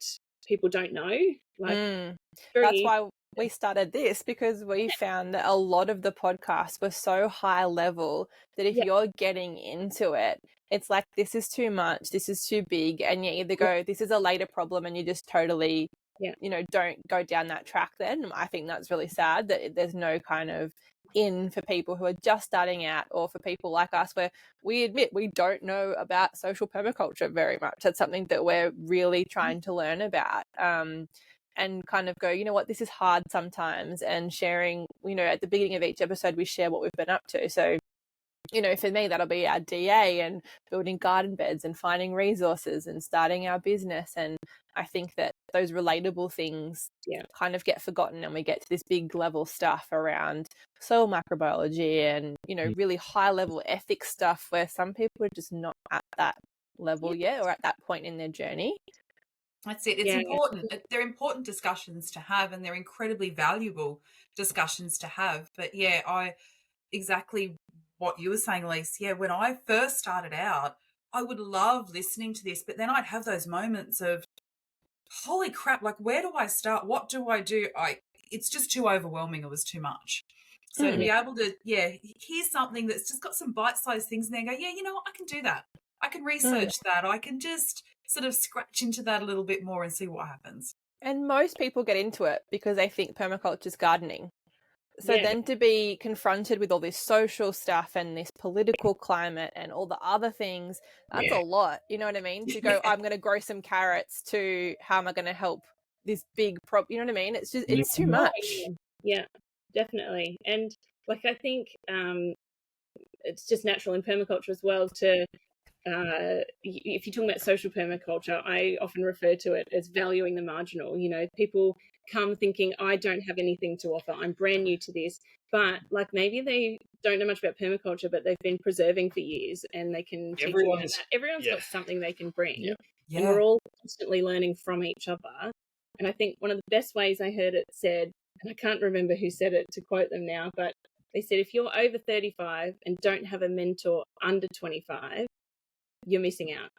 people don't know. That's why we started this, because we found that a lot of the podcasts were so high level that if you're getting into it, it's like, this is too much, this is too big, and you either go, this is a later problem, and you just totally don't go down that track. Then I think that's really sad that there's no kind of in for people who are just starting out, or for people like us where we admit we don't know about social permaculture very much. That's something that we're really trying to learn about, and kind of go, you know what, this is hard sometimes, and sharing, at the beginning of each episode we share what we've been up to. So for me, that'll be our DA and building garden beds and finding resources and starting our business. And I think that those relatable things kind of get forgotten, and we get to this big level stuff around soil microbiology and, really high level ethics stuff where some people are just not at that level yet, or at that point in their journey. That's it. It's important. They're important discussions to have, and they're incredibly valuable discussions to have. But exactly what you were saying, Lise. Yeah, when I first started out, I would love listening to this, but then I'd have those moments of, holy crap, like, where do I start? What do I do? It's just too overwhelming. It was too much. So to be able to, hear something that's just got some bite-sized things in there and go, I can do that. I can research that. I can just sort of scratch into that a little bit more and see what happens. And most people get into it because they think permaculture is gardening. So then to be confronted with all this social stuff and this political climate and all the other things, that's a lot. You know what I mean? To go, I'm going to grow some carrots, to how am I going to help this big problem? You know what I mean? It's just, it's too much. Yeah, definitely. And like, I think it's just natural in permaculture as well to, if you're talking about social permaculture, I often refer to it as valuing the marginal. People come thinking, I don't have anything to offer, I'm brand new to this, but like maybe they don't know much about permaculture, but they've been preserving for years and they can teach you about that. Everyone's got something they can bring, and we're all constantly learning from each other. And I think one of the best ways I heard it said, and I can't remember who said it to quote them now, but they said, if you're over 35 and don't have a mentor under 25, you're missing out.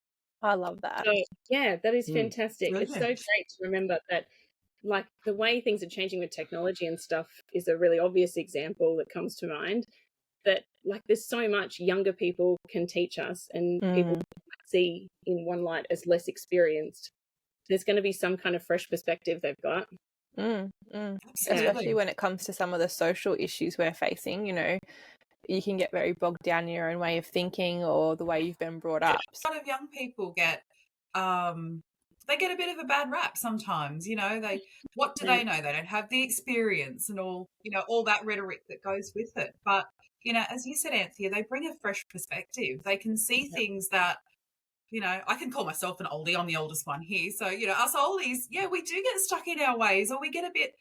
I love that. So, that is fantastic. Brilliant. It's so great to remember that like the way things are changing with technology and stuff is a really obvious example that comes to mind, that like there's so much younger people can teach us, and people see in one light as less experienced. There's going to be some kind of fresh perspective they've got. Especially when it comes to some of the social issues we're facing, you know, you can get very bogged down in your own way of thinking or the way you've been brought up. A lot of young people get they get a bit of a bad rap sometimes, you know. What do they know? They don't have the experience and all, you know, all that rhetoric that goes with it. But, you know, as you said, Anthea, they bring a fresh perspective. They can see things that, you know, I can call myself an oldie. I'm the oldest one here. So, you know, us oldies, yeah, we do get stuck in our ways, or we get a bit,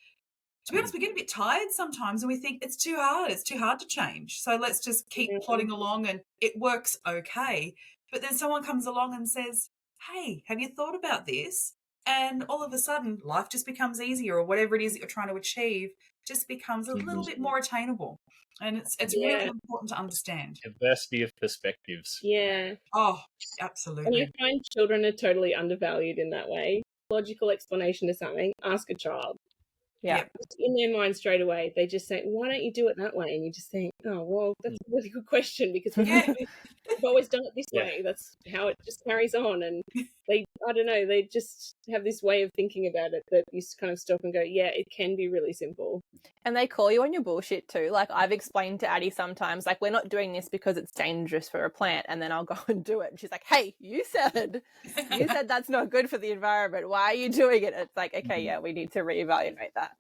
to be honest, we get a bit tired sometimes, and we think it's too hard. It's too hard to change. So let's just keep plodding along, and it works okay. But then someone comes along and says, hey, have you thought about this? And all of a sudden, life just becomes easier, or whatever it is that you're trying to achieve just becomes a little bit more attainable. And it's really important to understand. Diversity of perspectives. Yeah. Oh, absolutely. And I find children are totally undervalued in that way. Logical explanation to something, ask a child. Yeah. In their mind straight away, they just say, why don't you do it that way? And you just think, oh, well, that's a really good question, because we've always done it this way. That's how it just carries on. And I don't know, they just have this way of thinking about it that you kind of stop and go, yeah, it can be really simple. And they call you on your bullshit too. Like I've explained to Addie sometimes, like, we're not doing this because it's dangerous for a plant. And then I'll go and do it. And she's like, hey, you said that's not good for the environment. Why are you doing it? It's like, okay, yeah, we need to reevaluate that.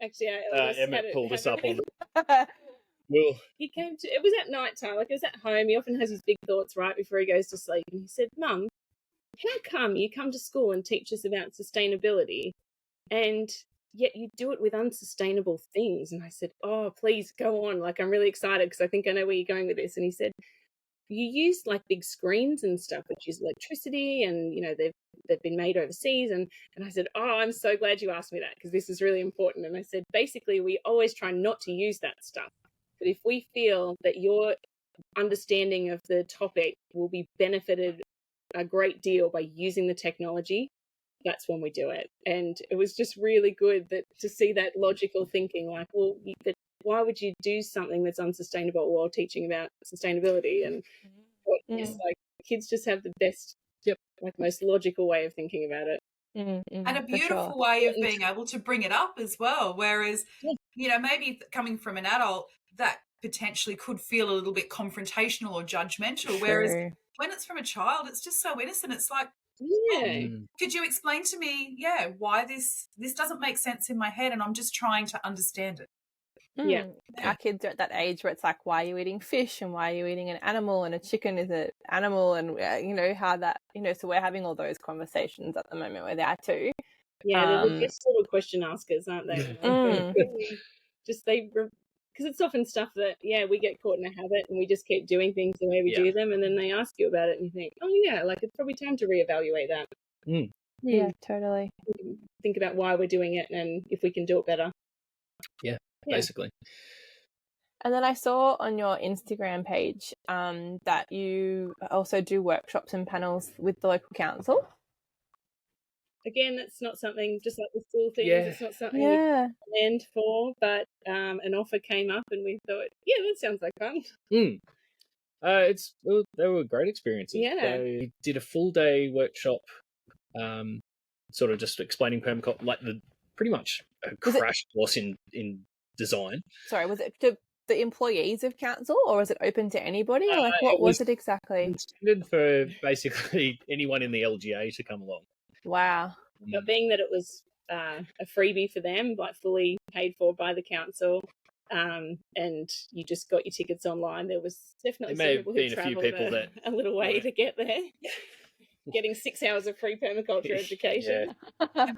Actually, Emmett pulled us up on He came to, it was at night time, like it was at home. He often has his big thoughts right before he goes to sleep. And he said, Mum, how come you come to school and teach us about sustainability, and yet you do it with unsustainable things? And I said, oh, please go on. Like, I'm really excited because I think I know where you're going with this. And he said, you use like big screens and stuff which use electricity, and you know they've been made overseas, and I said, oh, I'm so glad you asked me that, because this is really important. And I said, basically we always try not to use that stuff, but if we feel that your understanding of the topic will be benefited a great deal by using the technology, that's when we do it. And it was just really good to see that logical thinking, like, well, but why would you do something that's unsustainable while teaching about sustainability? And it's like kids just have the best, like most logical way of thinking about it. And a beautiful way of being able to bring it up as well. Whereas, you know, maybe coming from an adult, that potentially could feel a little bit confrontational or judgmental. Whereas when it's from a child, it's just so innocent. It's like, could you explain to me, why this doesn't make sense in my head, and I'm just trying to understand it. Our kids are at that age where it's like, why are you eating fish, and why are you eating an animal, and a chicken is an animal, and you know how that, you know, so we're having all those conversations at the moment with our two. They're the best sort of question askers, aren't they? Just because it's often stuff that we get caught in a habit and we just keep doing things the way we do them, and then they ask you about it and you think, oh yeah, like it's probably time to reevaluate that. Yeah, totally. Think about why we're doing it and if we can do it better. Basically. And then I saw on your Instagram page that you also do workshops and panels with the local council. Again, that's not something, just like the school things, it's not something we planned for, but an offer came up and we thought, that sounds like fun. They were great experiences. We did a full day workshop, sort of just explaining permaculture, like pretty much a crash course in design. Sorry, was it to the employees of council, or was it open to anybody? Like, what was it exactly? Intended for basically anyone in the LGA to come along. Wow. But being that it was a freebie for them, like fully paid for by the council, and you just got your tickets online, there was definitely some people who travelled a little way to get there. Getting 6 hours of free permaculture education. I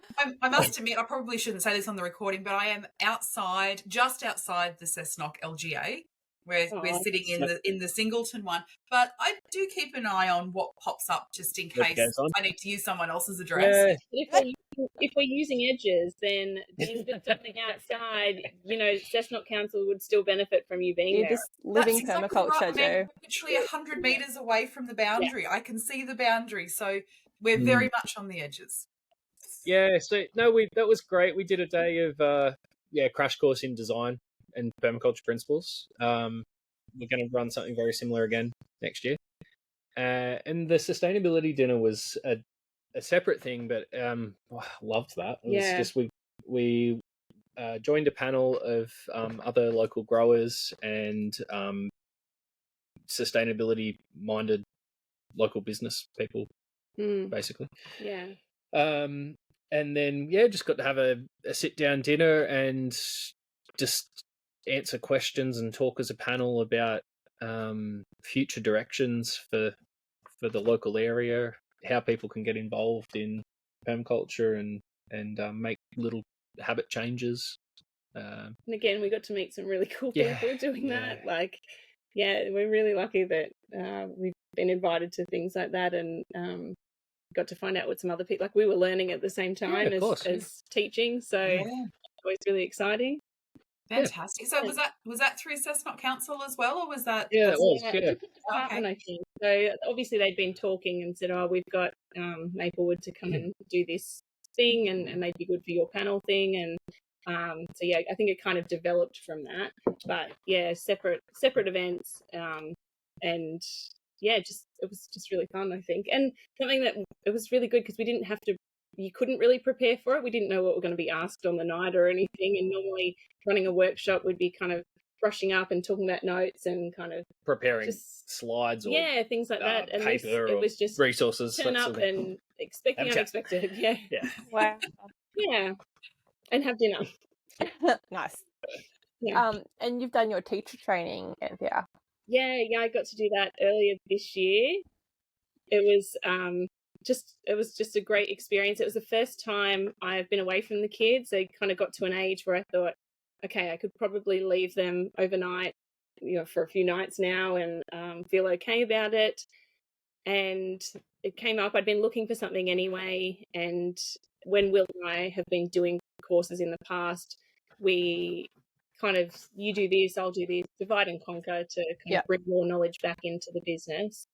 must admit, I probably shouldn't say this on the recording, but I am just outside the Cessnock LGA. We're sitting in the Singleton one, but I do keep an eye on what pops up just in case I need to use someone else's address. If we're using edges, then just something outside, you know, Cessnock Council would still benefit from you being there. Just living permaculture, right. Joe. Literally 100 metres away from the boundary. I can see the boundary, so we're very much on the edges. Yeah, so no, that was great. We did a day of crash course in design and permaculture principles. We're going to run something very similar again next year. And the sustainability dinner was a separate thing, but I loved that. It was just we joined a panel of other local growers and sustainability-minded local business people, basically. Yeah. And then just got to have a sit-down dinner and just answer questions and talk as a panel about future directions for the local area, how people can get involved in permaculture and make little habit changes. And again, we got to meet some really cool people doing that. Like, we're really lucky that we've been invited to things like that and got to find out what some other people, like we were learning at the same time as teaching. So it was really exciting. Fantastic. So was that through Cessnock Council as well, or was that? Yeah, it was. Different department, I think. So obviously they'd been talking and said, "Oh, we've got Maplewood to come and do this thing, and they'd be good for your panel thing." And so I think it kind of developed from that. But separate events, and it was just really fun, I think, and something that it was really good because we didn't have to. You couldn't really prepare for it. We didn't know what we're going to be asked on the night or anything. And normally running a workshop would be kind of brushing up and talking about notes and kind of preparing slides or things like that. And paper it was just resources. Turn up and expect the unexpected. Yeah. Wow. Yeah. And have dinner. Nice. Yeah. And you've done your teacher training, Anthea. Yeah, I got to do that earlier this year. It was just a great experience. It was the first time I've been away from the kids. They kind of got to an age where I thought, okay, I could probably leave them overnight, for a few nights now and feel okay about it. And it came up. I'd been looking for something anyway. And when Will and I have been doing courses in the past, we kind of, you do this, I'll do this, divide and conquer to kind of bring more knowledge back into the business.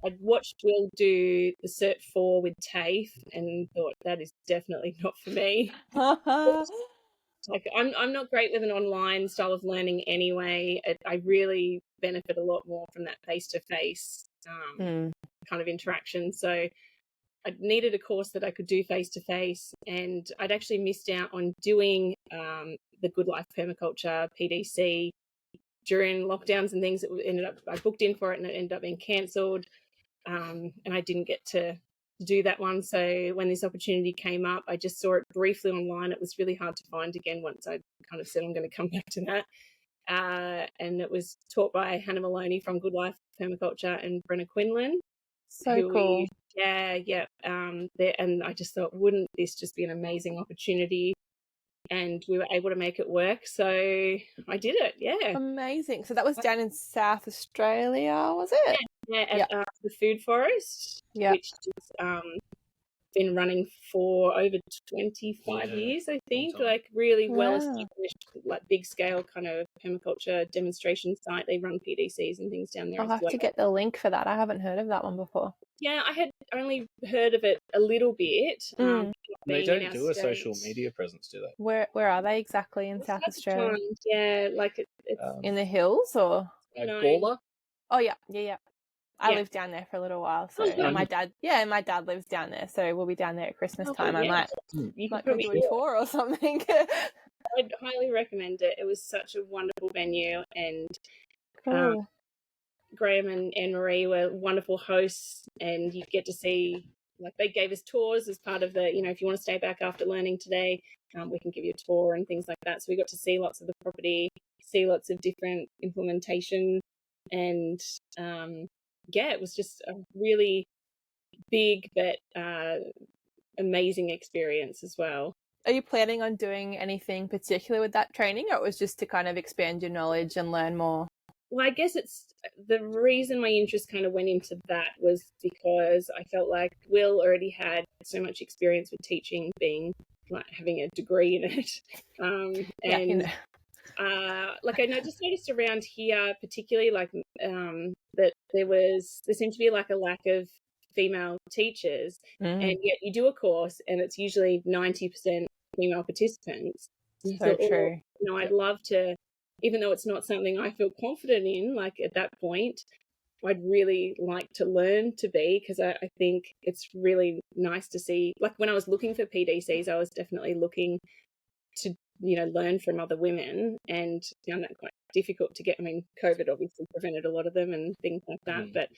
I'd watched Will do the Cert 4 with TAFE and thought that is definitely not for me. Like I'm not great with an online style of learning anyway. I really benefit a lot more from that face-to-face kind of interaction. So I needed a course that I could do face-to-face, and I'd actually missed out on doing the Good Life Permaculture PDC during lockdowns and things. I booked in for it and it ended up being cancelled. And I didn't get to do that one. So when this opportunity came up, I just saw it briefly online. It was really hard to find again once I kind of said I'm going to come back to that. And it was taught by Hannah Maloney from Good Life Permaculture and Brenna Quinlan. So cool. And I just thought, wouldn't this just be an amazing opportunity? And we were able to make it work. So I did it. Yeah. Amazing. So that was down in South Australia, was it? Yeah, at the Food Forest, which has been running for over 25 years, I think. Like really well established, like big scale kind of permaculture demonstration site. They run PDCs and things down there. I'll have to get the link for that. I haven't heard of that one before. Yeah, I had only heard of it a little bit. They don't do a social media presence, do they? Where are they exactly in South Australia? Yeah, like it's in the hills or Gawler? Oh yeah. I lived down there for a little while, so my dad lives down there, so we'll be down there at Christmas time. I might go do a tour or something. I'd highly recommend it. It was such a wonderful venue, and cool. Graham and Anne-Marie were wonderful hosts, and you get to see, like, they gave us tours as part of the, if you want to stay back after learning today, we can give you a tour and things like that. So we got to see lots of the property, see lots of different implementation, and it was just a really big but amazing experience as well. Are you planning on doing anything particular with that training, or it was just to kind of expand your knowledge and learn more? Well, I guess it's the reason my interest kind of went into that was because I felt like Will already had so much experience with teaching, being like having a degree in it. Like I just noticed around here, particularly like that there seemed to be like a lack of female teachers, and yet you do a course and it's usually 90% female participants. And So I thought, true. I'd love to, even though it's not something I feel confident in, like at that point, I'd really like to learn to be, because I think it's really nice to see, like when I was looking for PDCs, I was definitely looking to, learn from other women, and found that quite difficult to get. I mean, COVID obviously prevented a lot of them and things like that. But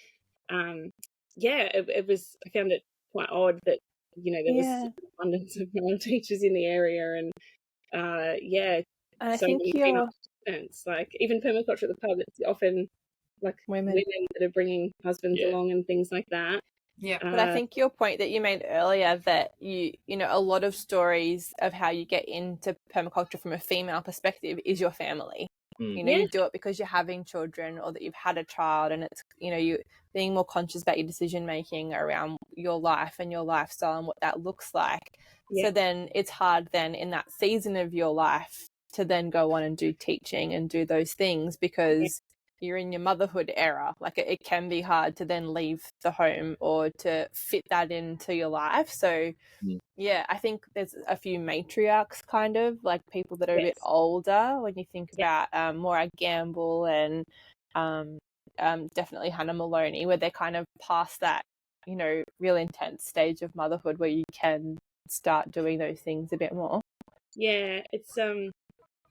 it was, I found it quite odd that, there was an abundance of male teachers in the area, and and I so think many female participants. Like even permaculture at the pub, it's often like women that are bringing husbands along and things like that. Yeah. But I think your point that you made earlier, that a lot of stories of how you get into permaculture from a female perspective is your family. You do it because you're having children, or that you've had a child, and it's, you being more conscious about your decision making around your life and your lifestyle and what that looks like. So then it's hard then in that season of your life to then go on and do teaching and do those things, because you're in your motherhood era. Like it can be hard to then leave the home or to fit that into your life. So I think there's a few matriarchs, kind of like people that are a bit older when you think about Maura Gamble and definitely Hannah Maloney, where they're kind of past that, real intense stage of motherhood where you can start doing those things a bit more. Yeah, it's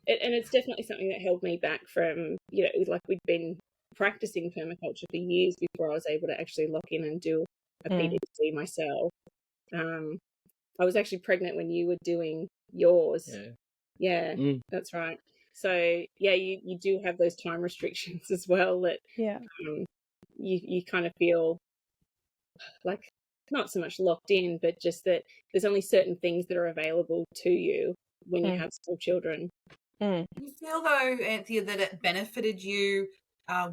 and it's definitely something that held me back from, like we'd been practicing permaculture for years before I was able to actually lock in and do a PDC myself. I was actually pregnant when you were doing yours. Yeah, that's right. So you do have those time restrictions as well, that you kind of feel like not so much locked in, but just that there's only certain things that are available to you when you have small children. You feel though, Anthea, that it benefited you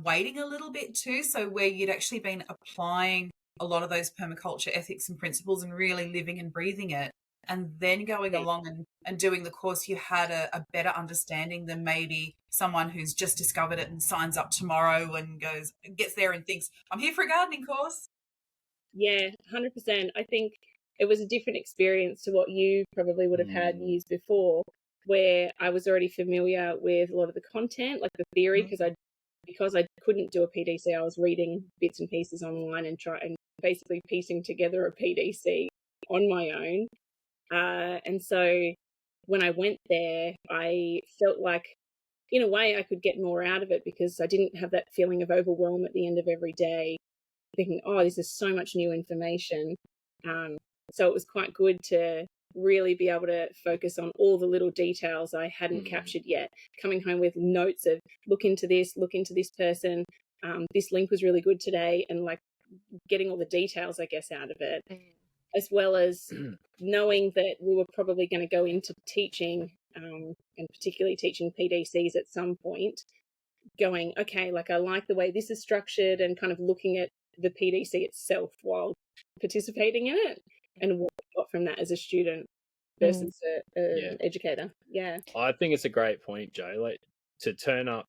waiting a little bit too, so where you'd actually been applying a lot of those permaculture ethics and principles and really living and breathing it, and then going along and doing the course, you had a better understanding than maybe someone who's just discovered it and signs up tomorrow and gets there and thinks, I'm here for a gardening course. Yeah, 100%. I think it was a different experience to what you probably would have had years before, where I was already familiar with a lot of the content, like the theory, because I couldn't do a PDC, I was reading bits and pieces online and basically piecing together a PDC on my own. And so when I went there, I felt like, in a way, I could get more out of it, because I didn't have that feeling of overwhelm at the end of every day, thinking, oh, this is so much new information. So it was quite good to really be able to focus on all the little details I hadn't captured yet, coming home with notes of look into this person, this link was really good today, and like getting all the details, I guess, out of it, as well as knowing that we were probably going to go into teaching, and particularly teaching PDCs at some point, going, okay, like I like the way this is structured, and kind of looking at the PDC itself while participating in it, and what I got from that as a student versus an educator. Yeah, I think it's a great point, Joe. Like to turn up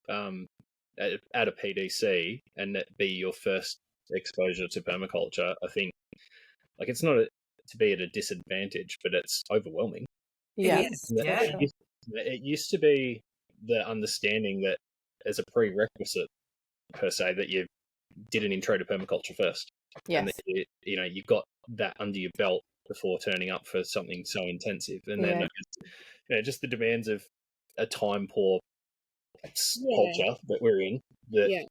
at a PDC and that be your first exposure to permaculture. I think like it's not to be at a disadvantage, but it's overwhelming. It used to be the understanding that as a prerequisite per se that you did an intro to permaculture first. Yes. And that you got that under your belt before turning up for something so intensive. And then just the demands of a time poor culture that we're in, that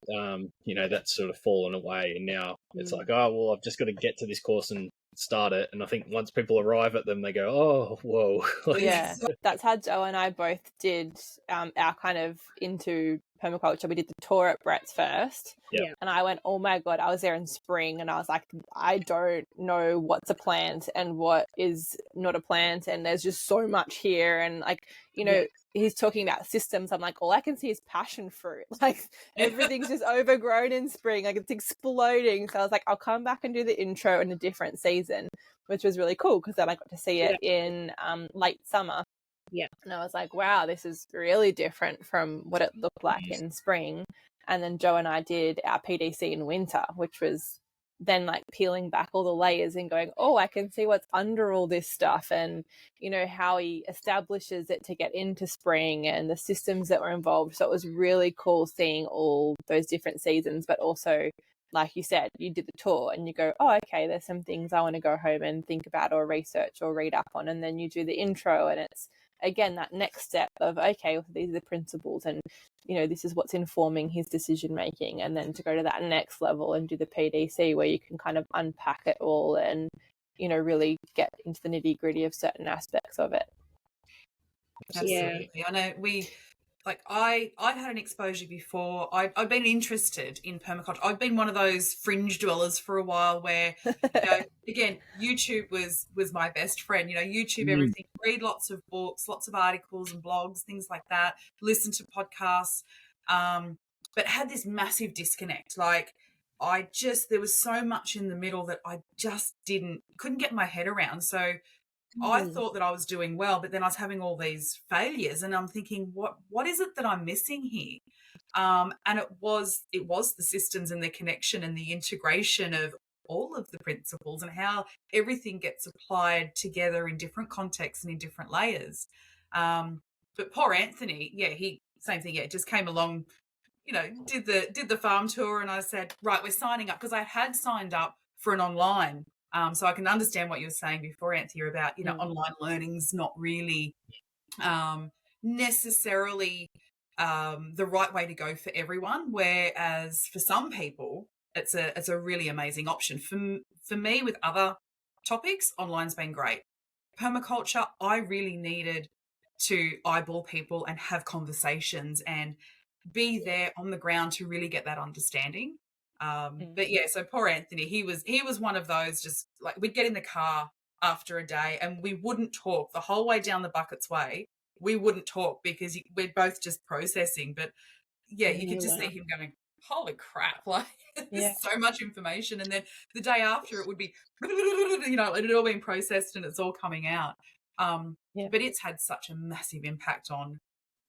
that's sort of fallen away. And now it's like, oh, well, I've just got to get to this course and start it. And I think once people arrive at them, they go, oh, whoa. That's how Joe and I both did our kind of into permaculture. We did the tour at Brett's first. Yeah. And I went, oh my God, I was there in spring and I was like, I don't know what's a plant and what is not a plant. And there's just so much here. And like, he's talking about systems. I'm like, all I can see is passion fruit. Like everything's just overgrown in spring. Like it's exploding. So I was like, I'll come back and do the intro in a different season, which was really cool because then I got to see it in late summer. Yeah. And I was like, wow, this is really different from what it looked like in spring. And then Joe and I did our PDC in winter, which was then like peeling back all the layers and going, oh, I can see what's under all this stuff, and you know how he establishes it to get into spring and the systems that were involved. So it was really cool seeing all those different seasons, but also, like you said, you did the tour and you go, oh, okay, there's some things I want to go home and think about or research or read up on, and then you do the intro, and it's again that next step of, okay, well, these are the principles, and you know, this is what's informing his decision making, and then to go to that next level and do the PDC where you can kind of unpack it all and, you know, really get into the nitty gritty of certain aspects of it. Absolutely. I know I'd had an exposure before. I've been interested in permaculture. I've been one of those fringe dwellers for a while where, you know, again, YouTube was my best friend. You know, YouTube, everything, read lots of books, lots of articles and blogs, things like that, listen to podcasts, but had this massive disconnect. Like, there was so much in the middle that I just couldn't get my head around. So I thought that I was doing well, but then I was having all these failures, and I'm thinking, what is it that I'm missing here? And it was the systems and the connection and the integration of all of the principles and how everything gets applied together in different contexts and in different layers. But poor Anthony, he same thing. Just came along, you know, did the farm tour, and I said, right, we're signing up, because I had signed up for an online. So I can understand what you were saying before, Anthea, about, you know, online learning's not really necessarily the right way to go for everyone, whereas for some people it's a really amazing option. For me, with other topics, online's been great. Permaculture, I really needed to eyeball people and have conversations and be there on the ground to really get that understanding. But so poor Anthony, he was one of those, just like, we'd get in the car after a day and we wouldn't talk the whole way down the Buckets Way. We wouldn't talk because we're both just processing. But you could just see him going, holy crap, like there's so much information. And then the day after it would be, you know, it had all been processed and it's all coming out. But it's had such a massive impact on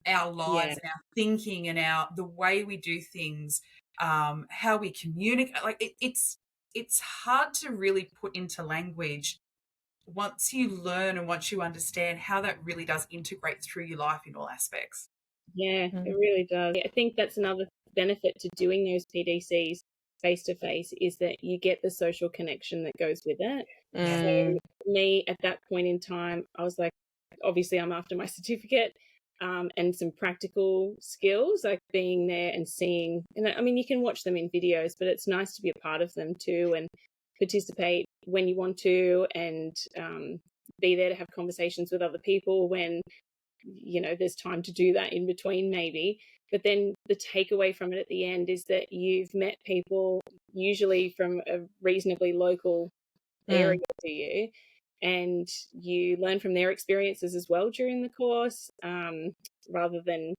our lives and our thinking and the way we do things. How we communicate, like it's hard to really put into language once you learn and once you understand how that really does integrate through your life in all aspects. It really does. I think that's another benefit to doing those PDCs face to face, is that you get the social connection that goes with it. So for me, at that point in time, I was like, obviously I'm after my certificate. And some practical skills, like being there and seeing, and I mean, you can watch them in videos, but it's nice to be a part of them too and participate when you want to, and be there to have conversations with other people when, you know, there's time to do that in between maybe. But then the takeaway from it at the end is that you've met people usually from a reasonably local area to you, and you learn from their experiences as well during the course, rather than,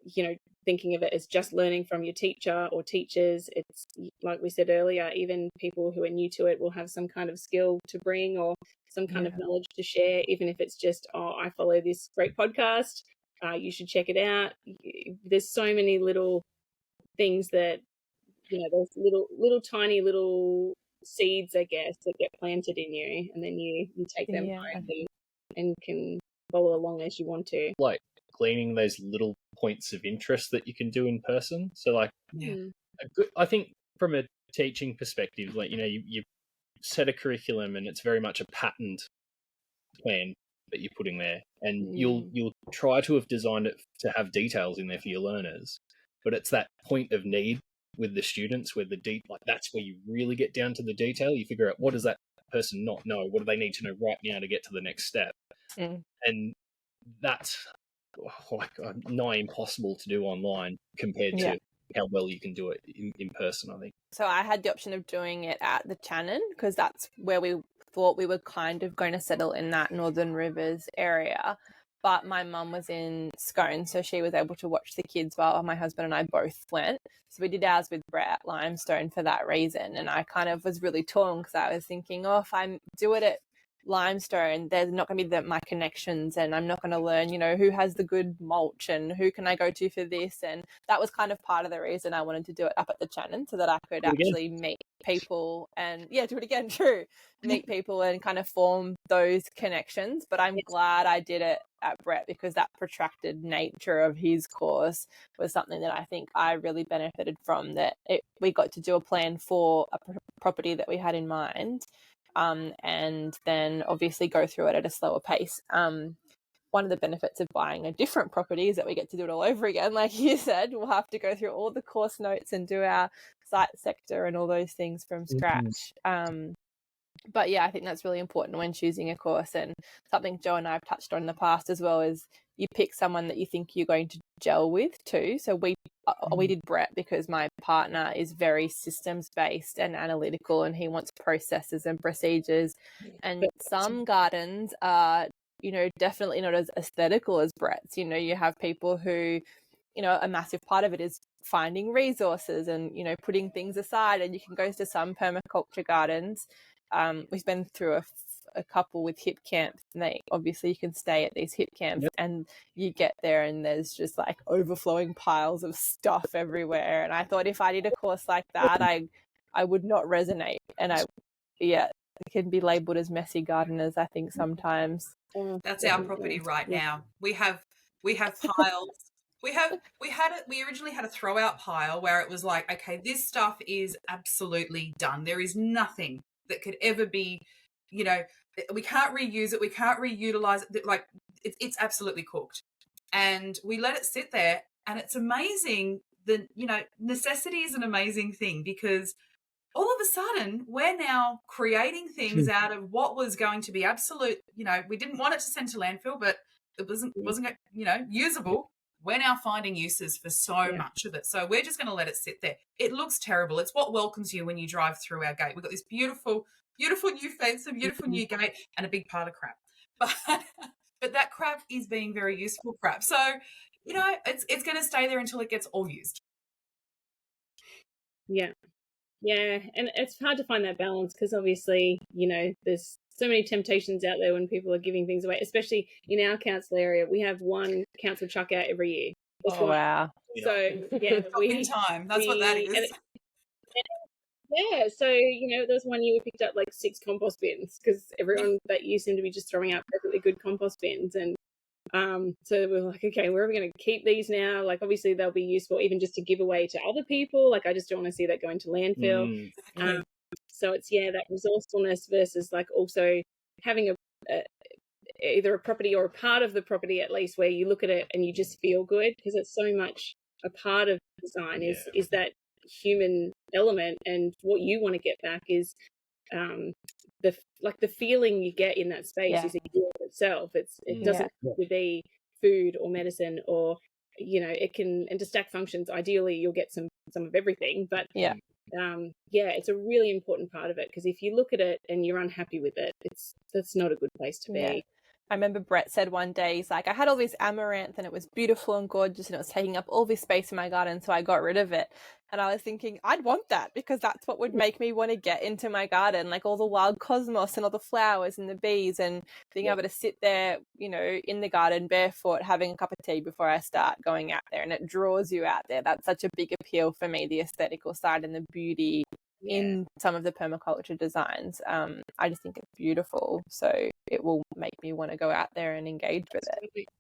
you know, thinking of it as just learning from your teacher or teachers. It's like we said earlier, even people who are new to it will have some kind of skill to bring or some kind of knowledge to share, even if it's just, oh, I follow this great podcast, you should check it out. There's so many little things that, you know, those little tiny little seeds, I guess, that get planted in you, and then you take them home and can follow along as you want to. Like gleaning those little points of interest that you can do in person. So like, I think from a teaching perspective, like, you know, you set a curriculum and it's very much a patterned plan that you're putting there, and you'll try to have designed it to have details in there for your learners, but it's that point of need with the students where that's where you really get down to the detail. You figure out, what does that person not know? What do they need to know right now to get to the next step? And that's like nigh impossible to do online compared to how well you can do it in person, I think. So I had the option of doing it at the Channon, because that's where we thought we were kind of going to settle in that Northern Rivers area. But my mum was in Scone, so she was able to watch the kids while my husband and I both went. So we did ours with Brett at Limestone for that reason. And I kind of was really torn, because I was thinking, if I do it at Limestone, there's not going to be my connections, and I'm not going to learn, you know, who has the good mulch and who can I go to for this. And that was kind of part of the reason I wanted to do it up at the Channon, so that I could actually meet people and do it again. True. Meet people and kind of form those connections. But I'm glad I did it at Brett, because that protracted nature of his course was something that I think I really benefited from, that we got to do a plan for a property that we had in mind, and then obviously go through it at a slower pace. One of the benefits of buying a different property is that we get to do it all over again. Like you said, we'll have to go through all the course notes and do our site sector and all those things from scratch. But yeah, I think that's really important when choosing a course, and something Joe and I have touched on in the past as well is you pick someone that you think you're going to gel with too. So we did Brett because my partner is very systems based and analytical, and he wants processes and procedures, and some gardens are definitely not as aesthetical as Brett's. You have people who, a massive part of it is finding resources and, putting things aside. And you can go to some permaculture gardens. We've been through a couple with hip camps, and you can stay at these hip camps, and you get there and there's just like overflowing piles of stuff everywhere. And I thought if I did a course like that, I would not resonate. And it can be labeled as messy gardeners, I think, sometimes. That's our property right now. We have piles. We originally had a throw out pile where it was like, okay, this stuff is absolutely done. There is nothing that could ever be, we can't reuse it. We can't reutilize it. Like it's absolutely cooked. And we let it sit there, and it's amazing that, necessity is an amazing thing, because all of a sudden we're now creating things out of what was going to be absolute, we didn't want it to send to landfill, but it wasn't usable. We're now finding uses for so much of it. So we're just going to let it sit there. It looks terrible. It's what welcomes you when you drive through our gate. We've got this beautiful, beautiful new fence, a beautiful new gate, and a big pile of crap. But that crap is being very useful crap. So, it's going to stay there until it gets all used. Yeah. Yeah, and it's hard to find that balance, because obviously, there's so many temptations out there when people are giving things away, especially in our council area. We have one council chuck out every year. Wow. So, yeah. Time. That's what that is. Yeah, so, there was one year we picked up like 6 compost bins, because everyone that year seemed to be just throwing out perfectly good compost bins. And so we were like, okay, where are we going to keep these now? Like, obviously they'll be useful even just to give away to other people. Like, I just don't want to see that going to landfill. So it's that resourcefulness versus like also having either a property or a part of the property at least where you look at it and you just feel good, because it's so much a part of design is that human element, and what you want to get back is the feeling you get in that space is a gift itself. It doesn't have to be food or medicine, or it can, and to stack functions, ideally you'll get some of everything, but it's a really important part of it, because if you look at it and you're unhappy with it, that's not a good place to be. I remember Brett said one day, he's like, I had all this amaranth and it was beautiful and gorgeous and it was taking up all this space in my garden, so I got rid of it. And I was thinking, I'd want that, because that's what would make me want to get into my garden, like all the wild cosmos and all the flowers and the bees, and being able to sit there, in the garden barefoot, having a cup of tea before I start going out there, and it draws you out there. That's such a big appeal for me, the aesthetical side and the beauty in some of the permaculture designs. I just think it's beautiful, so it will make me want to go out there and engage with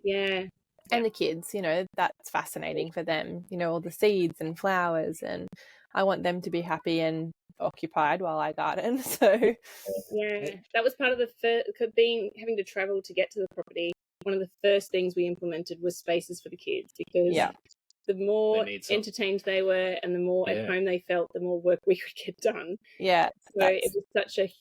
it. And the kids, that's fascinating for them, all the seeds and flowers, and I want them to be happy and occupied while I garden. So that was part of having to travel to get to the property. One of the first things we implemented was spaces for the kids, because the more entertained they were and the more at home they felt, the more work we could get done. So it was such a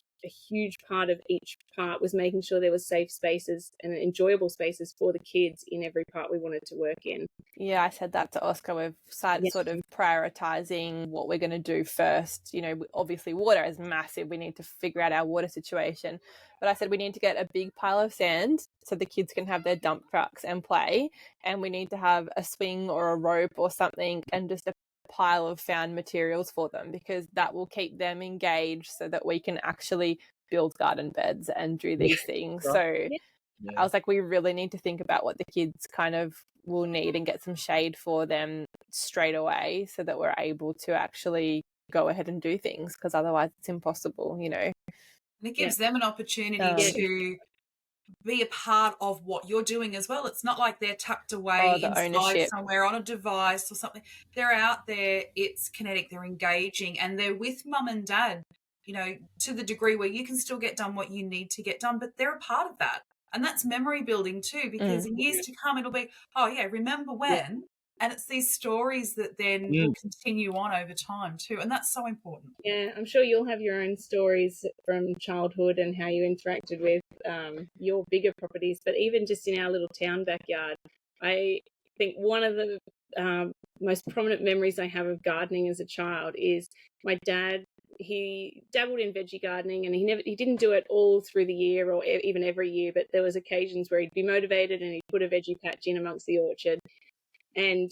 huge part of each part was making sure there was safe spaces and enjoyable spaces for the kids in every part we wanted to work in. I said that to Oscar. We've started sort of prioritizing what we're going to do first. Obviously water is massive. We need to figure out our water situation. But I said we need to get a big pile of sand so the kids can have their dump trucks and play. And we need to have a swing or a rope or something, and just a pile of found materials for them, because that will keep them engaged so that we can actually build garden beds and do these things. So I was like, we really need to think about what the kids kind of will need and get some shade for them straight away, so that we're able to actually go ahead and do things, because otherwise it's impossible, you know. And it gives them an opportunity to be a part of what you're doing as well. It's not like they're tucked away inside ownership somewhere on a device or something. They're out there, it's kinetic, they're engaging, and they're with mum and dad, you know, to the degree where you can still get done what you need to get done, but they're a part of that. And that's memory building too, because in years to come, it'll be, oh yeah, remember when? And it's these stories that then will continue on over time too. And that's so important. Yeah, I'm sure you'll have your own stories from childhood and how you interacted with your bigger properties. But even just in our little town backyard, I think one of the most prominent memories I have of gardening as a child is my dad. He dabbled in veggie gardening, and he didn't do it all through the year or even every year, but there was occasions where he'd be motivated and he'd put a veggie patch in amongst the orchard. And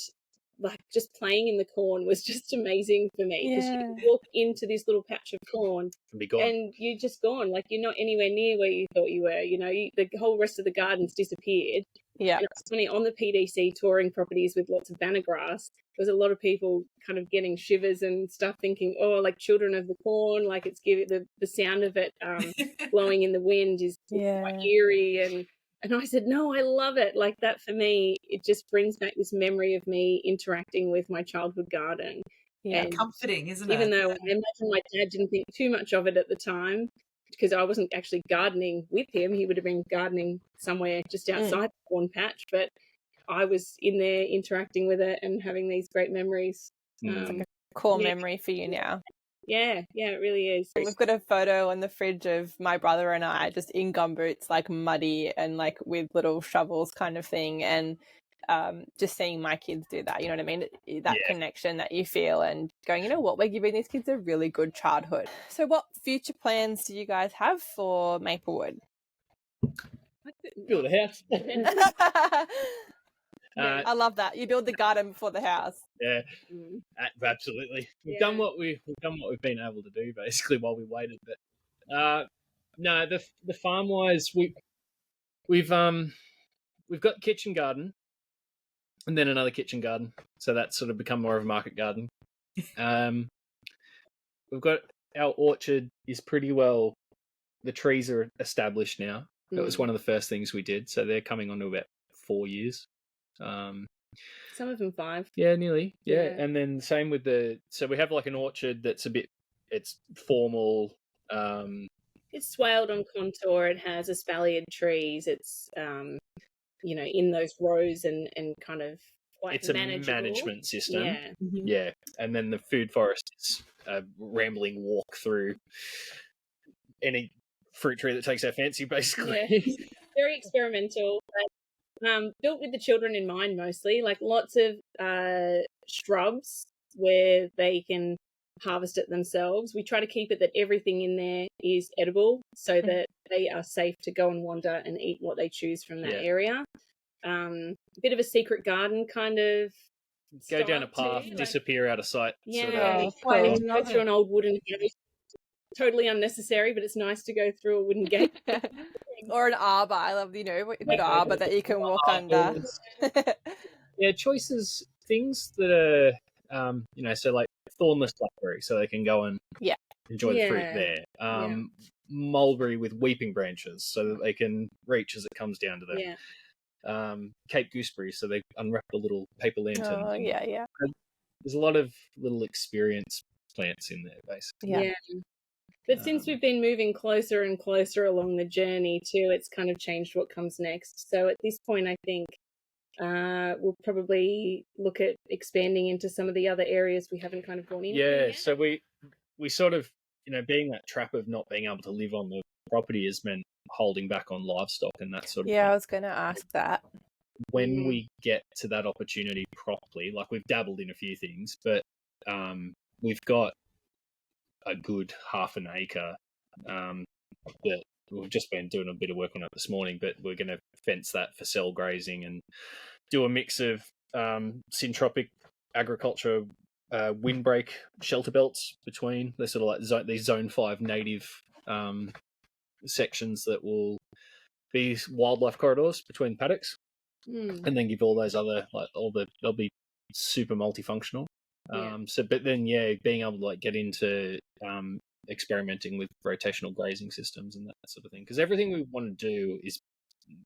like just playing in the corn was just amazing for me, because you could walk into this little patch of corn and you're just gone. Like, you're not anywhere near where you thought you were. You know, the whole rest of the garden's disappeared. Yeah. And it's funny, on the PDC touring properties with lots of banner grass, there's a lot of people kind of getting shivers and stuff, thinking, oh, like children of the corn, like it's giving the sound of it blowing in the wind is quite eerie. And I said, no, I love it. Like, that for me, it just brings back this memory of me interacting with my childhood garden. Yeah, and comforting, isn't it? Even though I imagine my dad didn't think too much of it at the time, because I wasn't actually gardening with him. He would have been gardening somewhere just outside the corn patch, but I was in there interacting with it and having these great memories. It's like a core memory for you now. Yeah, it really is. We've got a photo on the fridge of my brother and I just in gumboots, like muddy and like with little shovels kind of thing. And just seeing my kids do that, you know what I mean? That connection that you feel and going, you know what, we're giving these kids a really good childhood. So what future plans do you guys have for Maplewood? Build a house. I love that. You build the garden before the house. Yeah, absolutely. We've done what we've been able to do basically while we waited. But no, the farm wise, we've got kitchen garden, and then another kitchen garden. So that's sort of become more of a market garden. We've got our orchard is pretty well. The trees are established now. That was one of the first things we did. So they're coming on to about 4 years. Some of them 5. Yeah, nearly. Yeah. And then same with so we have like an orchard that's it's formal. It's swaled on contour. It has espaliered trees. It's, you know, in those rows and kind of quite it's manageable. A management system. Yeah. Yeah. And then the food forest is a rambling walk through any fruit tree that takes our fancy, basically. Yeah. Very experimental. Built with the children in mind mostly, like lots of shrubs where they can harvest it themselves. We try to keep it that everything in there is edible so that they are safe to go and wander and eat what they choose from that area. A bit of a secret garden kind of. Go down a path, disappear out of sight. Yeah, go through an old wooden gate. Totally unnecessary, but it's nice to go through a wooden gate. Or an arbor. I love, you know, a good arbor that you can walk under. Yeah, choices, things that are, you know, so like thornless blackberry, so they can go and enjoy the fruit there. Mulberry with weeping branches, so that they can reach as it comes down to them. Yeah. Cape gooseberry, so they unwrap a little paper lantern. Oh, yeah. There's a lot of little experience plants in there, basically. Yeah. But since we've been moving closer and closer along the journey too, it's kind of changed what comes next. So at this point, I think we'll probably look at expanding into some of the other areas we haven't kind of gone into. Yeah, so we sort of, you know, being that trap of not being able to live on the property has meant holding back on livestock and that sort of thing. Yeah, I was going to ask that. When we get to that opportunity properly, like we've dabbled in a few things, but we've got a good half an acre that we've just been doing a bit of work on it this morning, but we're going to fence that for cell grazing and do a mix of syntropic agriculture, windbreak shelter belts between. They're sort of like these zone 5 native sections that will be wildlife corridors between paddocks, and then give all those other, like they'll be super multifunctional. But then, being able to like get into experimenting with rotational grazing systems and that sort of thing. Because everything we want to do is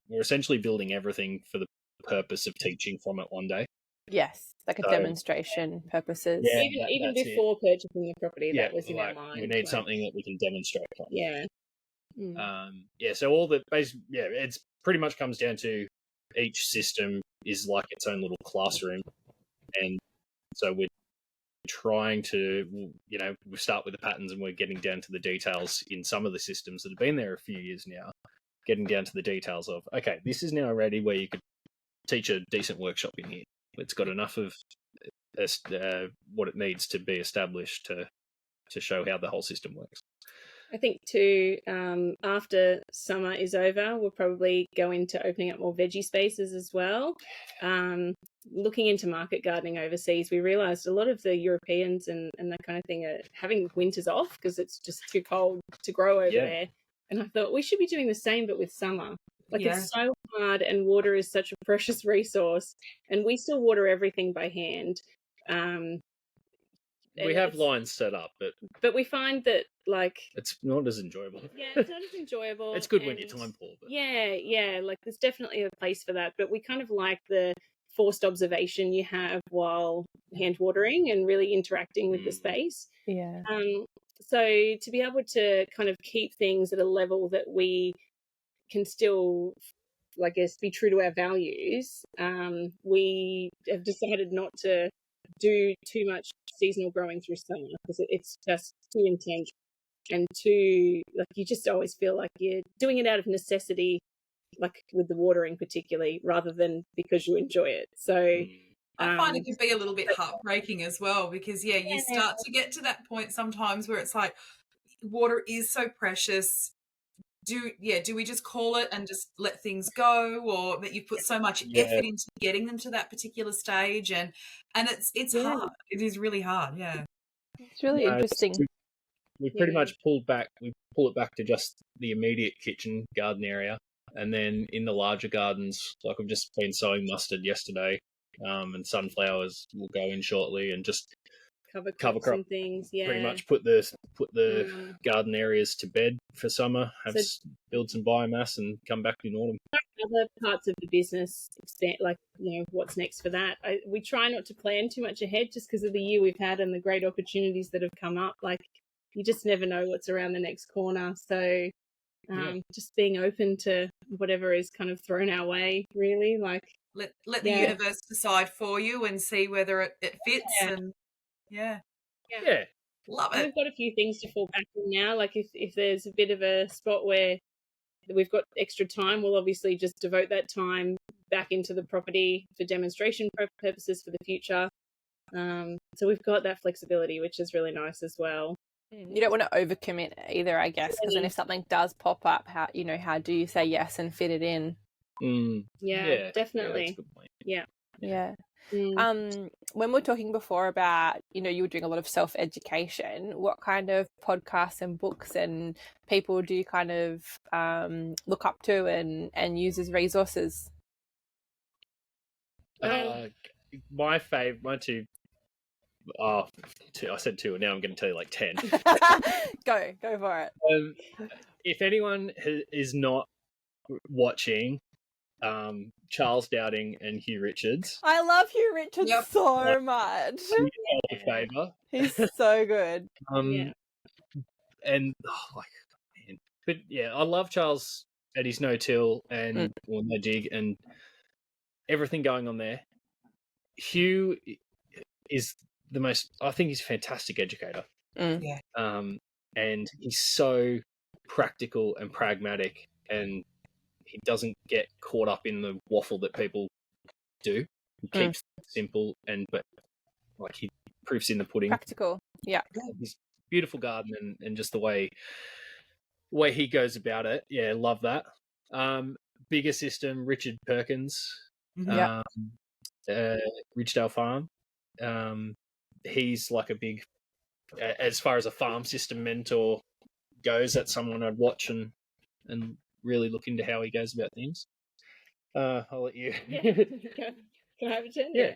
we're essentially building everything for the purpose of teaching from it one day. Yes, like a demonstration purposes. Yeah, even before purchasing the property, that was in like, our mind. We need something that we can demonstrate from. Yeah. So all the it's pretty much comes down to each system is like its own little classroom, and so we're trying to, we start with the patterns and we're getting down to the details in some of the systems that have been there a few years now, getting down to the details of, okay, this is now ready where you could teach a decent workshop in here. It's got enough of what it needs to be established to show how the whole system works. I think too, after summer is over, we'll probably go into opening up more veggie spaces as well. Looking into market gardening overseas, we realised a lot of the Europeans and that kind of thing are having winters off because it's just too cold to grow over there. And I thought we should be doing the same, but with summer. It's so hard, and water is such a precious resource, and we still water everything by hand. We have lines set up, but we find that it's not as enjoyable. Yeah, it's not as enjoyable. It's good when you're time poor. But... Yeah. There's definitely a place for that, but we kind of like the forced observation you have while hand watering and really interacting with the space. Yeah. So to be able to kind of keep things at a level that we can still, I guess, be true to our values, we have decided not to do too much seasonal growing through summer because it's just too intense and too, you just always feel like you're doing it out of necessity, with the watering particularly, rather than because you enjoy it. So I find it can be a little bit heartbreaking as well because, you start to get to that point sometimes where it's like water is so precious. Do we just call it and just let things go, or that you put so much effort into getting them to that particular stage, and it's hard. It is really hard. Yeah, it's really interesting. We pretty much pull it back to just the immediate kitchen garden area, and then in the larger gardens, like I've just been sowing mustard yesterday, and sunflowers will go in shortly, and just cover crop and things. Yeah, pretty much put the garden areas to bed for summer. Build some biomass and come back in autumn. Other parts of the business, what's next for that? We try not to plan too much ahead, just because of the year we've had and the great opportunities that have come up. You just never know what's around the next corner. So, just being open to whatever is kind of thrown our way, really. Let the universe decide for you and see whether it fits. And Yeah. Love it. And we've got a few things to fall back on now. If there's a bit of a spot where we've got extra time, we'll obviously just devote that time back into the property for demonstration purposes for the future. So we've got that flexibility, which is really nice as well. You don't want to overcommit either, I guess, because then if something does pop up, how do you say yes and fit it in? Yeah, definitely. That's a good point. Yeah. When we were talking before about, you were doing a lot of self-education, what kind of podcasts and books and people do you kind of look up to and use as resources? My two. I said two, and now I'm going to tell you 10. Go for it. If anyone is not watching, Charles Dowding and Hugh Richards. I love Hugh Richards so much. A favour. He's so good. And but I love Charles at his no-till and or no dig and everything going on there. Hugh is the most. I think he's a fantastic educator. And he's so practical and pragmatic, and he doesn't get caught up in the waffle that people do. He keeps it simple, but he proofs in the pudding. Practical, yeah. His beautiful garden and just the way he goes about it. Yeah, love that. Bigger system, Richard Perkins, Ridgedale Farm. He's a big, as far as a farm system mentor goes, that's someone I'd watch and really look into how he goes about things. I'll let you. Can I have a turn? Yeah.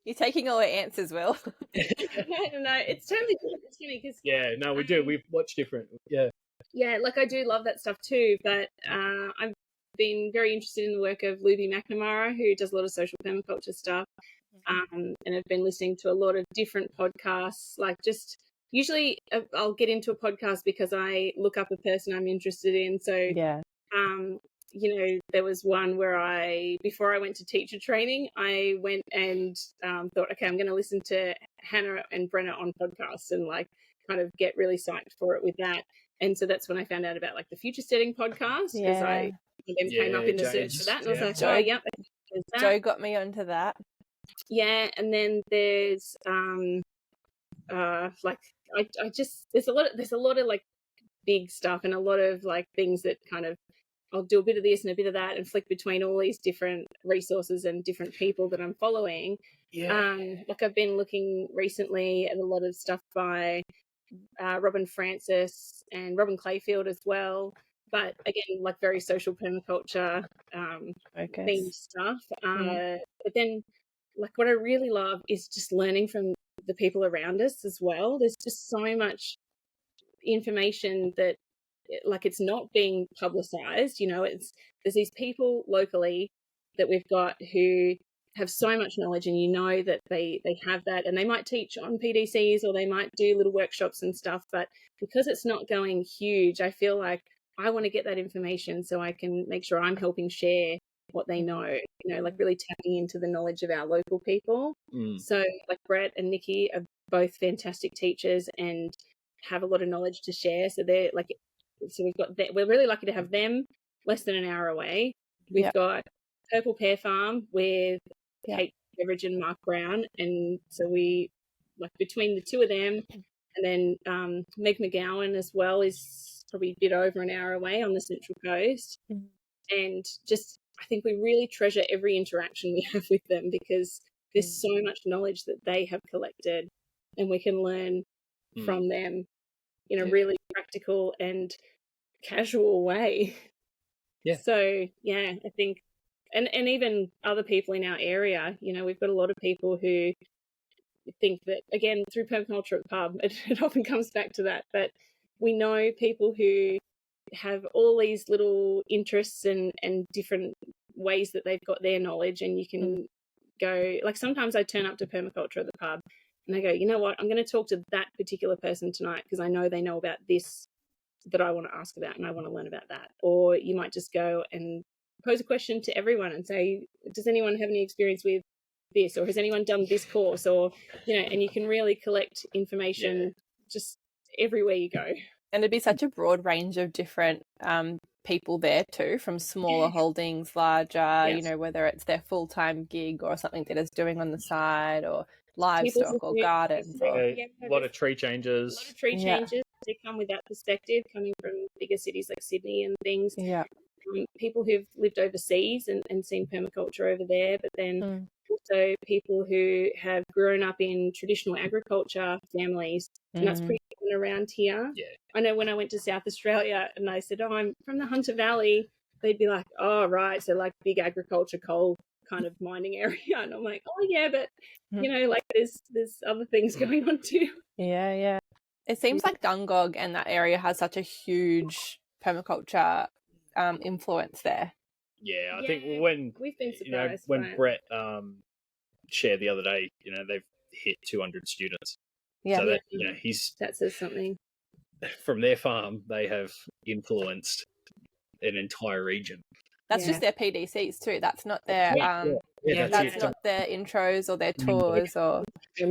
You're taking all our answers, Will. No, it's totally good. It's funny because Yeah, no, we do. We've watched different. yeah, like I do love that stuff too. But I've been very interested in the work of Luby McNamara, who does a lot of social permaculture stuff, and I've been listening to a lot of different podcasts. Like just usually I'll get into a podcast because I look up a person I'm interested in. So Yeah. you know, there was one where before I went to teacher training, I went and thought, okay, I'm going to listen to Hannah and Brenna on podcasts and like kind of get really psyched for it with that. And so that's when I found out about like the Future Setting podcast because I then came up in the search for that, and I was like, Joe, oh, yep. Joe got me onto that. Yeah, and then there's like I just there's a lot of like big stuff and a lot of like things that kind of I'll do a bit of this and a bit of that and flick between all these different resources and different people that I'm following. Yeah. Like I've been looking recently at a lot of stuff by Robin Francis and Robin Clayfield as well. But again, like very social permaculture themed stuff. But then like what I really love is just learning from the people around us as well. There's just so much information that like it's not being publicized, you know, there's these people locally that we've got who have so much knowledge, and you know that they have that, and they might teach on PDCs or they might do little workshops and stuff, but because it's not going huge, I feel like I want to get that information so I can make sure I'm helping share what they know, you know, like really tapping into the knowledge of our local people. So like Brett and Nikki are both fantastic teachers and have a lot of knowledge to share, so they're like, so we've got that. We're really lucky to have them less than an hour away. We've got Purple Pear Farm with Kate Beveridge and Mark Brown, and so we like between the two of them, and then Meg McGowan as well is probably a bit over an hour away on the Central Coast. And just I think we really treasure every interaction we have with them because there's so much knowledge that they have collected, and we can learn from them in a really practical and casual way. So yeah, I think and even other people in our area, you know, we've got a lot of people who think that, again, through permaculture at the pub, it often comes back to that, but we know people who have all these little interests and different ways that they've got their knowledge, and you can go, like sometimes I turn up to permaculture at the pub and I go, you know what, I'm going to talk to that particular person tonight because I know they know about this that I want to ask about and I want to learn about that. Or you might just go and pose a question to everyone and say, does anyone have any experience with this, or has anyone done this course, or, you know, and you can really collect information just everywhere you go. And it'd be such a broad range of different people there too, from smaller holdings, larger, you know, whether it's their full-time gig or something that is doing on the side, or livestock or gardens. A lot of tree changes. A lot of tree changes. They come with that perspective, coming from bigger cities like Sydney and things. People who've lived overseas and seen permaculture over there, but then also people who have grown up in traditional agriculture families, and that's pretty common around here. I know when I went to South Australia and I said, oh, I'm from the Hunter Valley, they'd be like, oh, right, so like big agriculture, coal kind of mining area. And I'm like, oh, yeah, but, you know, like there's other things going on too. It seems like Dungog and that area has such a huge permaculture influence there. I think when we've been surprised, you know, when Brett shared the other day, you know, they've hit 200 students. So that, you know, that says something. From their farm, they have influenced an entire region. That's just their PDCs too. That's not their that's not their intros or their tours or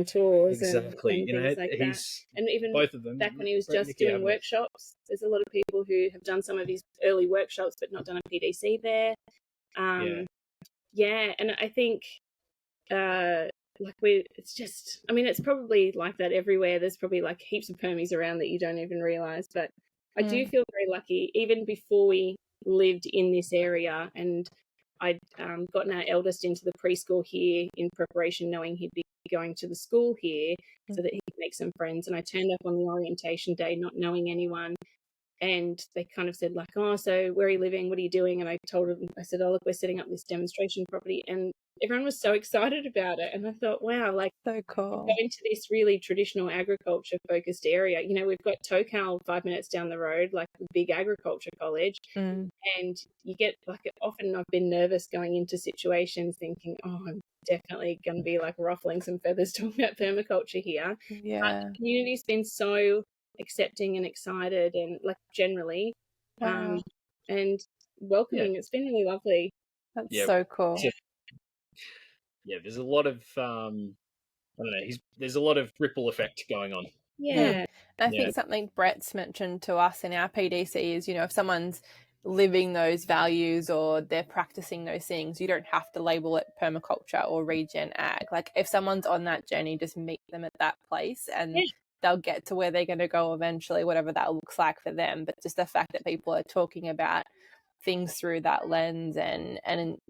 tours. Exactly. And you know, things like that. And even both of them. Back when he was just doing workshops, there's a lot of people who have done some of his early workshops but not done a PDC there. And I think it's just, I mean, it's probably like that everywhere. There's probably like heaps of permies around that you don't even realise. But I do feel very lucky, even before we lived in this area, and I'd gotten our eldest into the preschool here in preparation, knowing he'd be going to the school here so that he could make some friends. And I turned up on the orientation day not knowing anyone. And they kind of said like, oh, so where are you living? What are you doing? And I told them, I said, oh, look, we're setting up this demonstration property. And everyone was so excited about it. And I thought, wow, like so cool. Going to this really traditional agriculture focused area. You know, we've got Tocal 5 minutes down the road, like a big agriculture college. And you get like, often I've been nervous going into situations thinking, oh, I'm definitely going to be like ruffling some feathers talking about permaculture here. Yeah. But the community's been so accepting and excited and like generally and welcoming. It's been really lovely. That's so cool. Yeah, there's a lot of I don't know, there's a lot of ripple effect going on. Yeah. I think something Brett's mentioned to us in our PDC is, you know, if someone's living those values or they're practicing those things, you don't have to label it permaculture or regen ag. Like if someone's on that journey, just meet them at that place and they'll get to where they're going to go eventually, whatever that looks like for them. But just the fact that people are talking about things through that lens and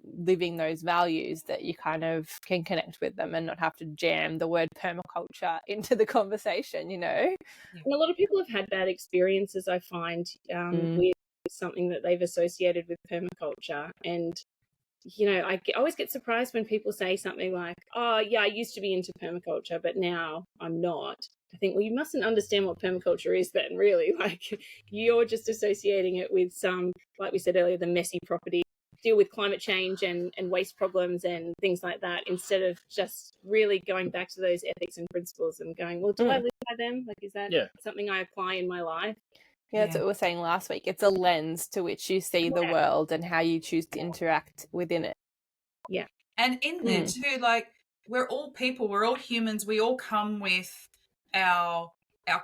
living those values, that you kind of can connect with them and not have to jam the word permaculture into the conversation, you know. And a lot of people have had bad experiences, I find, with something that they've associated with permaculture. And you know, I always get surprised when people say something like, oh yeah, I used to be into permaculture but now I'm not. I think, well, you mustn't understand what permaculture is then, really. Like, you're just associating it with some, like we said earlier, the messy property, deal with climate change and waste problems and things like that, instead of just really going back to those ethics and principles and going, well, do I live by them? Like, is that something I apply in my life? Yeah, that's what we were saying last week. It's a lens to which you see the world and how you choose to interact within it. Yeah. And in there too, like, we're all people, we're all humans, we all come with our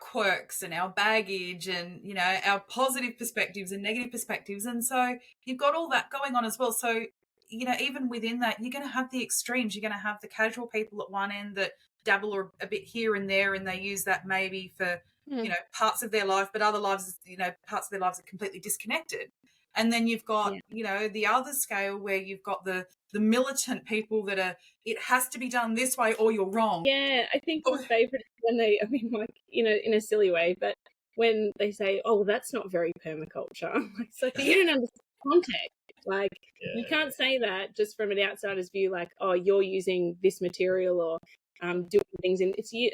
quirks and our baggage and, you know, our positive perspectives and negative perspectives. And so you've got all that going on as well. So, you know, even within that, you're going to have the extremes. You're going to have the casual people at one end that dabble a bit here and there, and they use that maybe for, you know, parts of their life, but other lives, you know, parts of their lives are completely disconnected. And then you've got, you know, the other scale where you've got the militant people that are, it has to be done this way or you're wrong. Yeah, I think my favourite is when they, I mean, like, you know, in a silly way, but when they say, oh, well, that's not very permaculture. It's like, you don't understand context. Like, you can't say that just from an outsider's view, like, oh, you're using this material or doing things. And it's you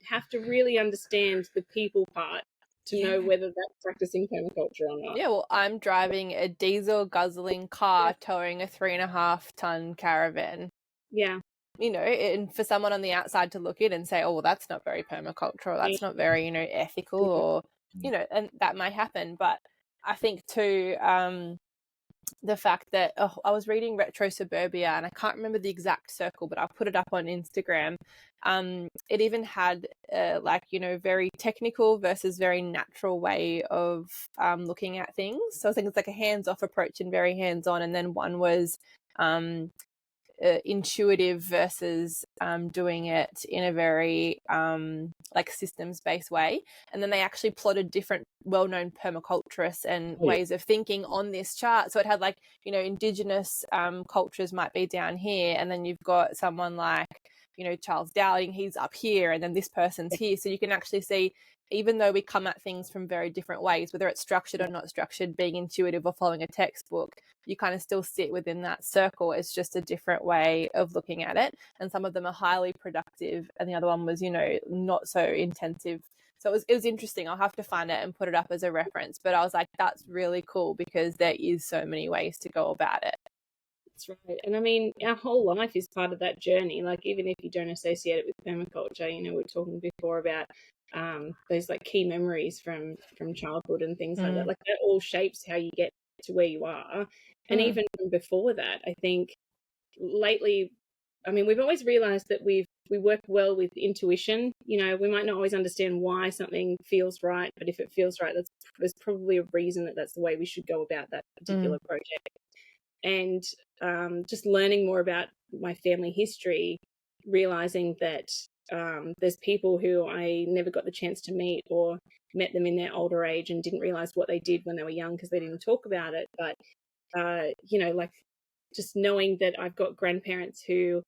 have to really understand the people part to know whether that's practicing permaculture or not. Yeah, well, I'm driving a diesel guzzling car towing a 3.5 ton caravan. Yeah. You know, and for someone on the outside to look in and say, oh, well, that's not very permaculture, or that's not very, you know, ethical, or, you know, and that might happen. But I think too, the fact that I was reading Retro Suburbia, and I can't remember the exact circle, but I'll put it up on Instagram. It even had like, you know, very technical versus very natural way of looking at things. So I think it's like a hands-off approach and very hands-on, and then one was intuitive versus doing it in a very like systems-based way. And then they actually plotted different well-known permaculturists and ways of thinking on this chart. So it had like, you know, indigenous cultures might be down here, and then you've got someone like, you know, Charles Dowling, he's up here, and then this person's here. So you can actually see, even though we come at things from very different ways, whether it's structured or not structured, being intuitive or following a textbook, you kind of still sit within that circle. It's just a different way of looking at it. And some of them are highly productive, and the other one was, you know, not so intensive. So it was interesting. I'll have to find it and put it up as a reference. But I was like, that's really cool, because there is so many ways to go about it. That's right. And I mean, our whole life is part of that journey. Like, even if you don't associate it with permaculture, you know, we were talking before about those like key memories from childhood and things like that. Like, that all shapes how you get to where you are. And even from before that, I think lately, I mean, we've always realized that we work well with intuition. You know, we might not always understand why something feels right, but if it feels right, there's probably a reason that's the way we should go about that particular project. And just learning more about my family history, realizing that there's people who I never got the chance to meet, or met them in their older age and didn't realize what they did when they were young because they didn't talk about it. But, you know, like, just knowing that I've got grandparents who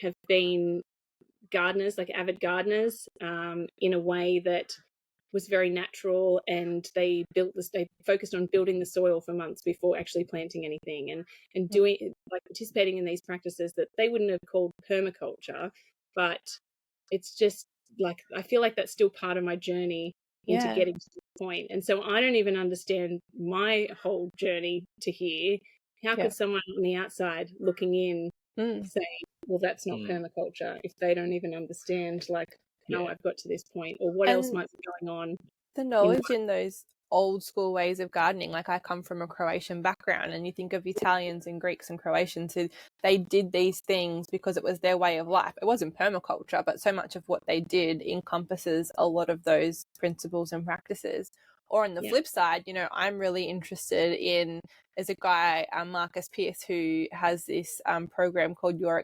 have been gardeners, like avid gardeners, in a way that was very natural, and they focused on building the soil for months before actually planting anything, and doing, like, participating in these practices that they wouldn't have called permaculture, but it's just like, I feel like that's still part of my journey into getting to this point. And so I don't even understand my whole journey to here. How could someone on the outside looking in say, well, that's not permaculture, if they don't even understand like how I've got to this point, or what else might be going on? The knowledge in those old school ways of gardening, like I come from a Croatian background, and you think of Italians and Greeks and Croatians who they did these things because it was their way of life. It wasn't permaculture, but so much of what they did encompasses a lot of those principles and practices. Or on the flip side, you know, I'm really interested in, there's a guy, Marcus Pierce, who has this program called Your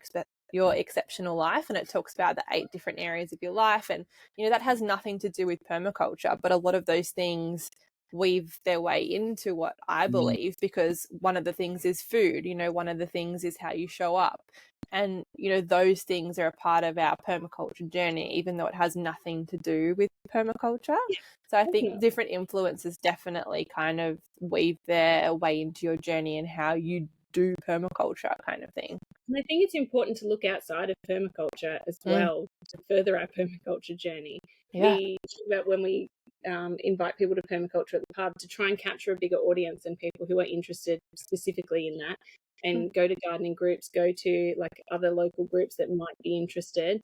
Exceptional Life, and it talks about the 8 different areas of your life. And, you know, that has nothing to do with permaculture, but a lot of those things weave their way into what I believe, because one of the things is food, you know, one of the things is how you show up. And, you know, those things are a part of our permaculture journey, even though it has nothing to do with permaculture. So I think different influences definitely kind of weave their way into your journey and how you do permaculture kind of thing. And I think it's important to look outside of permaculture as well to further our permaculture journey. We talk about when we invite people to permaculture at the pub, to try and capture a bigger audience and people who are interested specifically in that, and go to gardening groups, go to like other local groups that might be interested.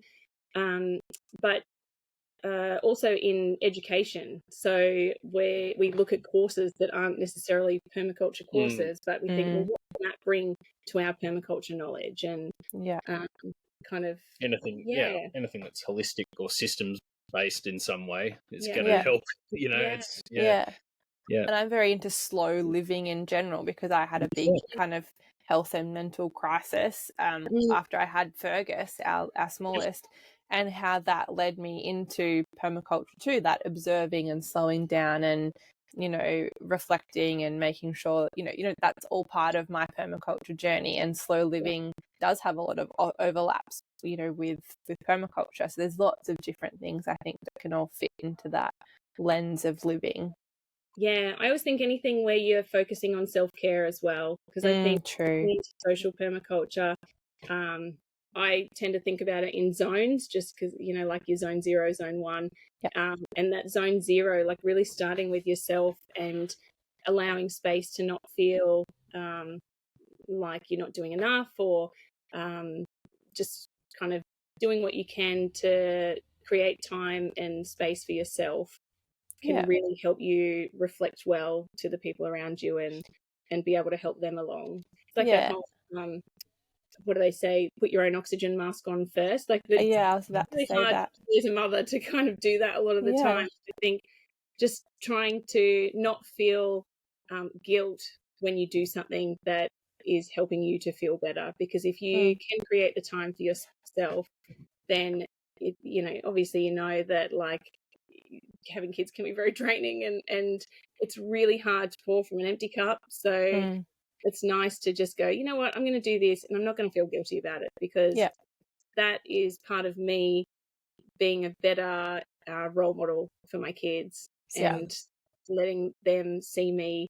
But also in education. So where we look at courses that aren't necessarily permaculture courses, but we think, well, what can that bring to our permaculture knowledge? And kind of anything that's holistic or systems based in some way is going to help, you know. It's and I'm very into slow living in general, because I had a big kind of health and mental crisis after I had Fergus, our smallest, and how that led me into permaculture too, that observing and slowing down and, you know, reflecting and making sure, you know, that's all part of my permaculture journey. And slow living does have a lot of overlaps, you know, with permaculture. So there's lots of different things I think that can all fit into that lens of living. Yeah, I always think anything where you're focusing on self-care as well, because I think into social permaculture, I tend to think about it in zones, just because, you know, like your zone 0, zone 1, and that zone 0, like really starting with yourself and allowing space to not feel like you're not doing enough, or just kind of doing what you can to create time and space for yourself can really help you reflect well to the people around you and be able to help them along. It's like that whole, what do they say? Put your own oxygen mask on first. Like, I was about to say that. As a mother to kind of do that a lot of the time. I think just trying to not feel guilt when you do something that is helping you to feel better, because if you can create the time for yourself, then you know, obviously, you know that like having kids can be very draining, and it's really hard to pour from an empty cup. So it's nice to just go, you know what, I'm going to do this, and I'm not going to feel guilty about it, because that is part of me being a better role model for my kids, and letting them see me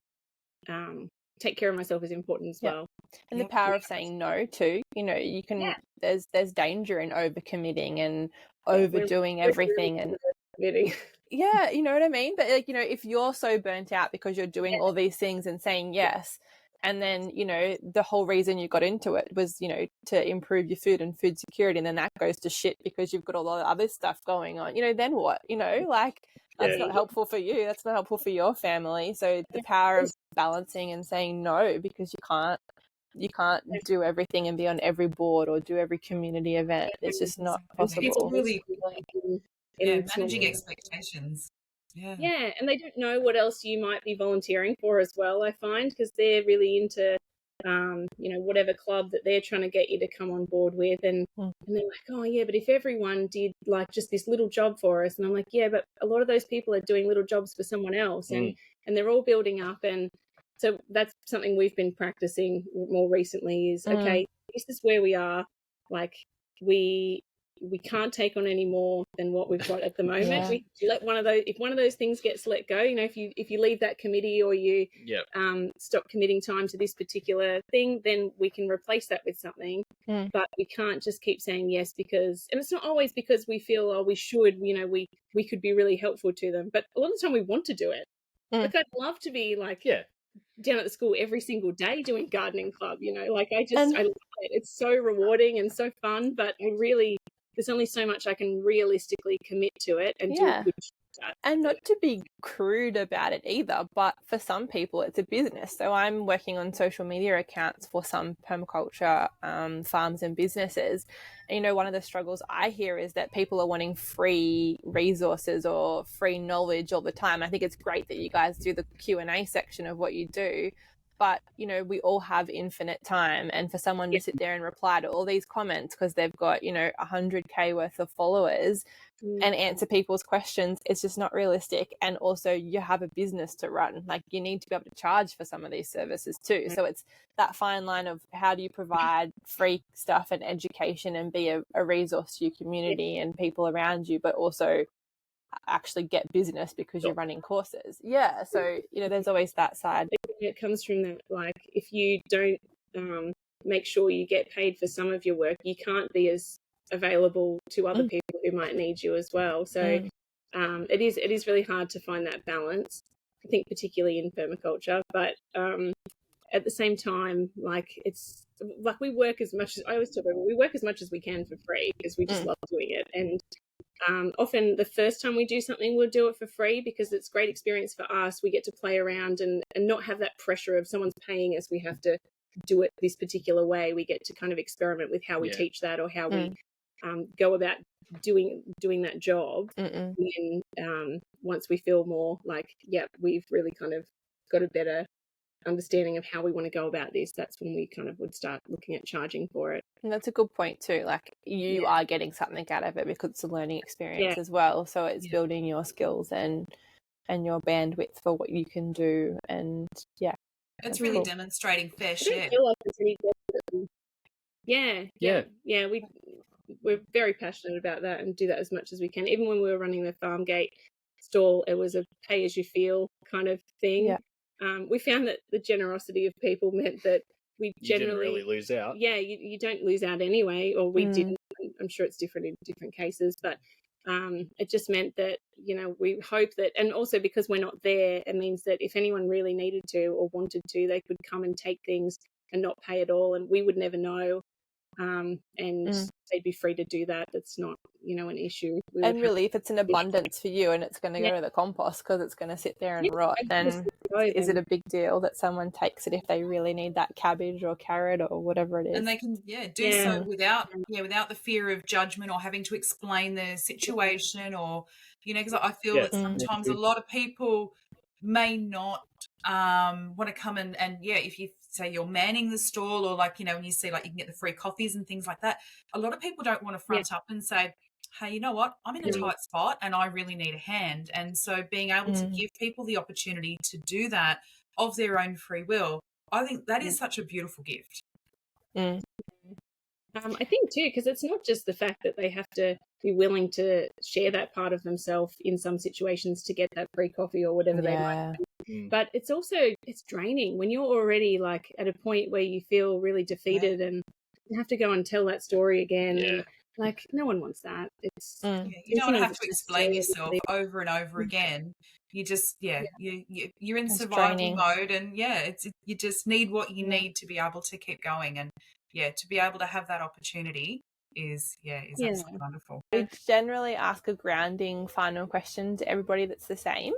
take care of myself is important as well. And the power of saying no too. You know, you can there's danger in overcommitting and overdoing everything, and you know what I mean? But like, you know, if you're so burnt out because you're doing all these things and saying yes, and then, you know, the whole reason you got into it was, you know, to improve your food and food security, and then that goes to shit because you've got a lot of other stuff going on, you know, then what? You know, like, that's not helpful for you. That's not helpful for your family. So the power of balancing and saying no, because you can't do everything and be on every board or do every community event. It's just not possible. It's really managing expectations. Yeah, and they don't know what else you might be volunteering for as well, I find, because they're really into you know, whatever club that they're trying to get you to come on board with, and they're like, oh yeah, but if everyone did like just this little job for us, and I'm like, yeah, but a lot of those people are doing little jobs for someone else, and they're all building up. And so that's something we've been practicing more recently is, okay, this is where we are, like we we can't take on any more than what we've got at the moment. Yeah. We let if one of those things gets let go, if you leave that committee or you stop committing time to this particular thing, then we can replace that with something. But we can't just keep saying yes because, and it's not always because we feel we should, we could be really helpful to them, but a lot of the time we want to do it. Like I'd love to be down at the school every single day doing gardening club, I love it. It's so rewarding and so fun, but there's only so much I can realistically commit to it and do a good job. And not to be crude about it either, but for some people it's a business. So I'm working on social media accounts for some permaculture farms and businesses. And, one of the struggles I hear is that people are wanting free resources or free knowledge all the time. I think it's great that you guys do the Q&A section of what you do. But, we all have infinite time. And for someone to sit there and reply to all these comments because they've got, 100K worth of followers and answer people's questions, it's just not realistic. And also you have a business to run. Like you need to be able to charge for some of these services too. So it's that fine line of how do you provide free stuff and education and be a resource to your community and people around you, but also actually get business because you're running courses. Yeah. So, there's always that side. It comes from that, if you don't make sure you get paid for some of your work, you can't be as available to other people who might need you as well. So it is really hard to find that balance, I think, particularly in permaculture. But at the same time, it's we work as much as I always tell people, we work as much as we can for free because we just love doing it. And often the first time we do something, we'll do it for free because it's great experience for us. We get to play around and not have that pressure of someone's paying us. We have to do it this particular way. We get to kind of experiment with how we teach that or how we go about doing that job. And then once we feel more we've really kind of got a better understanding of how we want to go about this, that's when we kind of would start looking at charging for it. And that's a good point too. Like you are getting something out of it because it's a learning experience as well. So it's building your skills and your bandwidth for what you can do. And it's really demonstrating fair share. We're very passionate about that and do that as much as we can. Even when we were running the farm gate stall, it was a pay as you feel kind of thing. We found that the generosity of people meant that we generally didn't really lose out. You don't lose out anyway, or we didn't. I'm sure it's different in different cases, but it just meant that we hope that, and also because we're not there, it means that if anyone really needed to or wanted to, they could come and take things and not pay at all, and we would never know. And they'd be free to do that. That's not, an issue. And really, if it's an abundance for you and it's going to go to the compost because it's going to sit there and rot, then is it a big deal that someone takes it if they really need that cabbage or carrot or whatever it is? And they can do so without the fear of judgment or having to explain the situation or, because I feel that sometimes a lot of people may not want to come and if you say you're manning the stall or when you see you can get the free coffees and things like that, a lot of people don't want to front up and say, hey, you know what, I'm in a tight spot and I really need a hand. And so being able to give people the opportunity to do that of their own free will, I think that is such a beautiful gift. I think too, because it's not just the fact that they have to be willing to share that part of themselves in some situations to get that free coffee or whatever they might do. But it's draining when you're already at a point where you feel really defeated and you have to go and tell that story again. And, no one wants that. It's you don't have to explain yourself over and over again. You just you're in survival mode, and you just need what you need to be able to keep going, and to be able to have that opportunity is absolutely wonderful. We generally ask a grounding final question to everybody that's the same.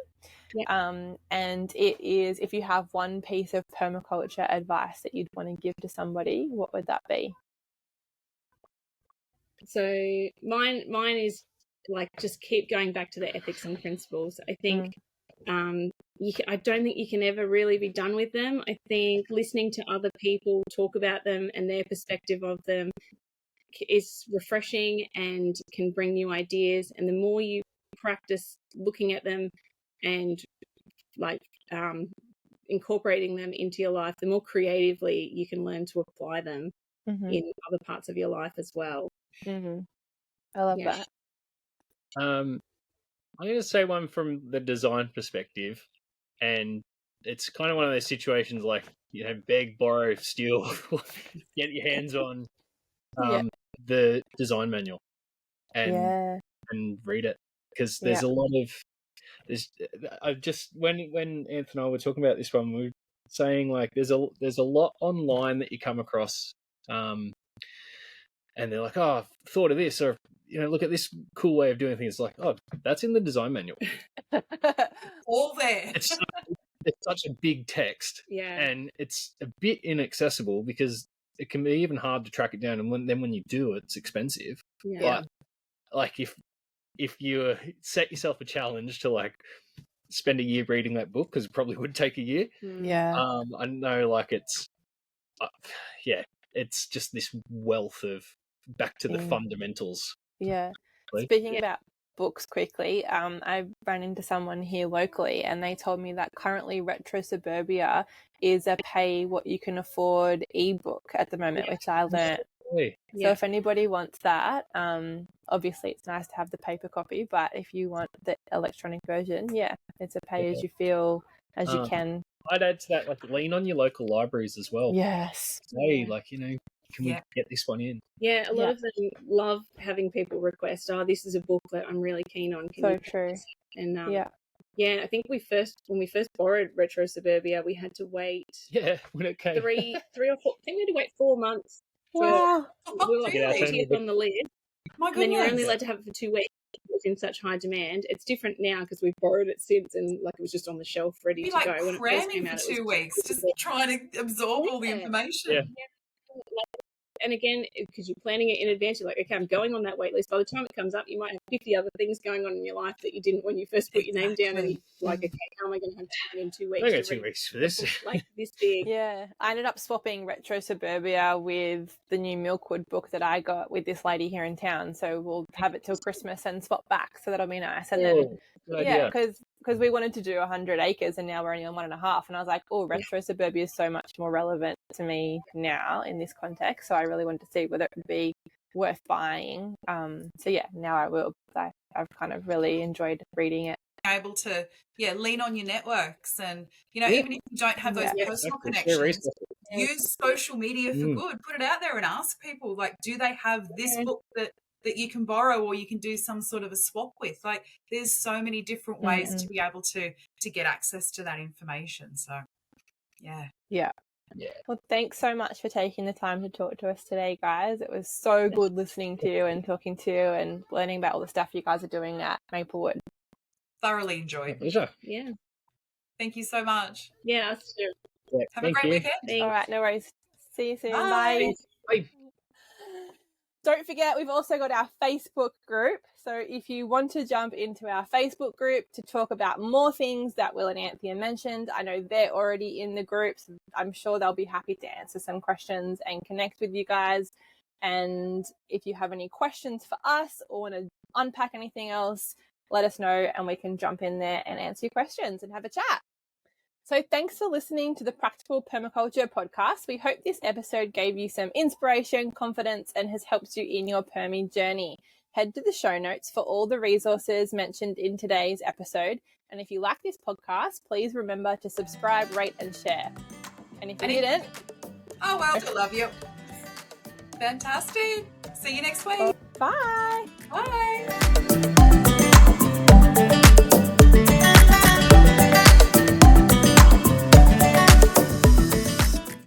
And it is, if you have one piece of permaculture advice that you'd want to give to somebody, what would that be? So mine is just keep going back to the ethics and principles. I think I don't think you can ever really be done with them. I think listening to other people talk about them and their perspective of them is refreshing and can bring new ideas. And the more you practice looking at them and incorporating them into your life, the more creatively you can learn to apply them in other parts of your life as well. I love Yeah. that. I'm going to say one from the design perspective, and it's kind of one of those situations like, you know, beg, borrow, steal, get your hands on the design manual and read it, because there's a lot of I've just when Anthony and I were talking about this one, we were saying like there's a lot online that you come across, and they're like, oh, I've thought of this, or, you know, look at this cool way of doing things. Like, oh, that's in the design manual. All there. It's such a big text, Yeah. and it's a bit inaccessible because it can be even hard to track it down. And when you do, it's expensive. Yeah. Like if you set yourself a challenge to like spend a year reading that book, because it probably would take a year. I know, like it's it's just this wealth of back to the fundamentals. Speaking about books quickly, I ran into someone here locally, and they told me that currently Retro Suburbia is a pay what you can afford ebook at the moment, which I learned. So if anybody wants that, obviously it's nice to have the paper copy, but if you want the electronic version, it's a pay as you feel as you can. I'd add to that, like, lean on your local libraries as well. Yes. Say, like, you know, can we get this one in? Yeah, a lot of them love having people request, oh, this is a book that I'm really keen on. So true. And I think when we first borrowed Retro Suburbia, we had to wait. Yeah, when it came. 3 or 4. I think we had to wait 4 months. Wow. We were like Really? on the lid. My And then you're only goodness. allowed to have it for 2 weeks. It was in such high demand. It's different now because we've borrowed it since, and like it was just on the shelf ready Be to like go. When it first came cramming out, for it 2 was weeks, just trying to absorb all the information. Yeah. And again, because you're planning it in advance, you're like, okay, I'm going on that wait list. By the time it comes up, you might have 50 other things going on in your life that you didn't when you first put your name down, and you're like, okay, how am I going to have time in 2 weeks? I got 2 weeks for this. Like this big. Yeah, I ended up swapping Retro Suburbia with the new Milkwood book that I got with this lady here in town. So we'll have it till Christmas and swap back. So that'll be nice. And then, because we wanted to do 100 acres and now we're only on 1.5. And I was like, oh, Retro Suburbia is so much more relevant to me now in this context. So I really wanted to see whether it would be worth buying. Now I will. I've kind of really enjoyed reading it. Able to lean on your networks, and you know, even if you don't have those personal connections, use social media for good. Put it out there and ask people, like, do they have this book that you can borrow, or you can do some sort of a swap with? Like, there's so many different ways to be able to get access to that information. So yeah. Well, thanks so much for taking the time to talk to us today, guys. It was so good listening to you and talking to you and learning about all the stuff you guys are doing at Maplewood. Thoroughly enjoyed. Yeah. Thank you so much. Yeah, us too. Yeah, Have a great weekend. Thanks. All right, no worries. See you soon. Bye. Bye. Don't forget, we've also got our Facebook group. So if you want to jump into our Facebook group to talk about more things that Will and Anthea mentioned, I know they're already in the group. So I'm sure they'll be happy to answer some questions and connect with you guys. And if you have any questions for us or want to unpack anything else, let us know and we can jump in there and answer your questions and have a chat. So thanks for listening to the Practical Permaculture podcast. We hope this episode gave you some inspiration, confidence, and has helped you in your permie journey. Head to the show notes for all the resources mentioned in today's episode. And if you like this podcast, please remember to subscribe, rate, and share. And if you didn't... Oh, well, I love you. Fantastic. See you next week. Bye. Bye.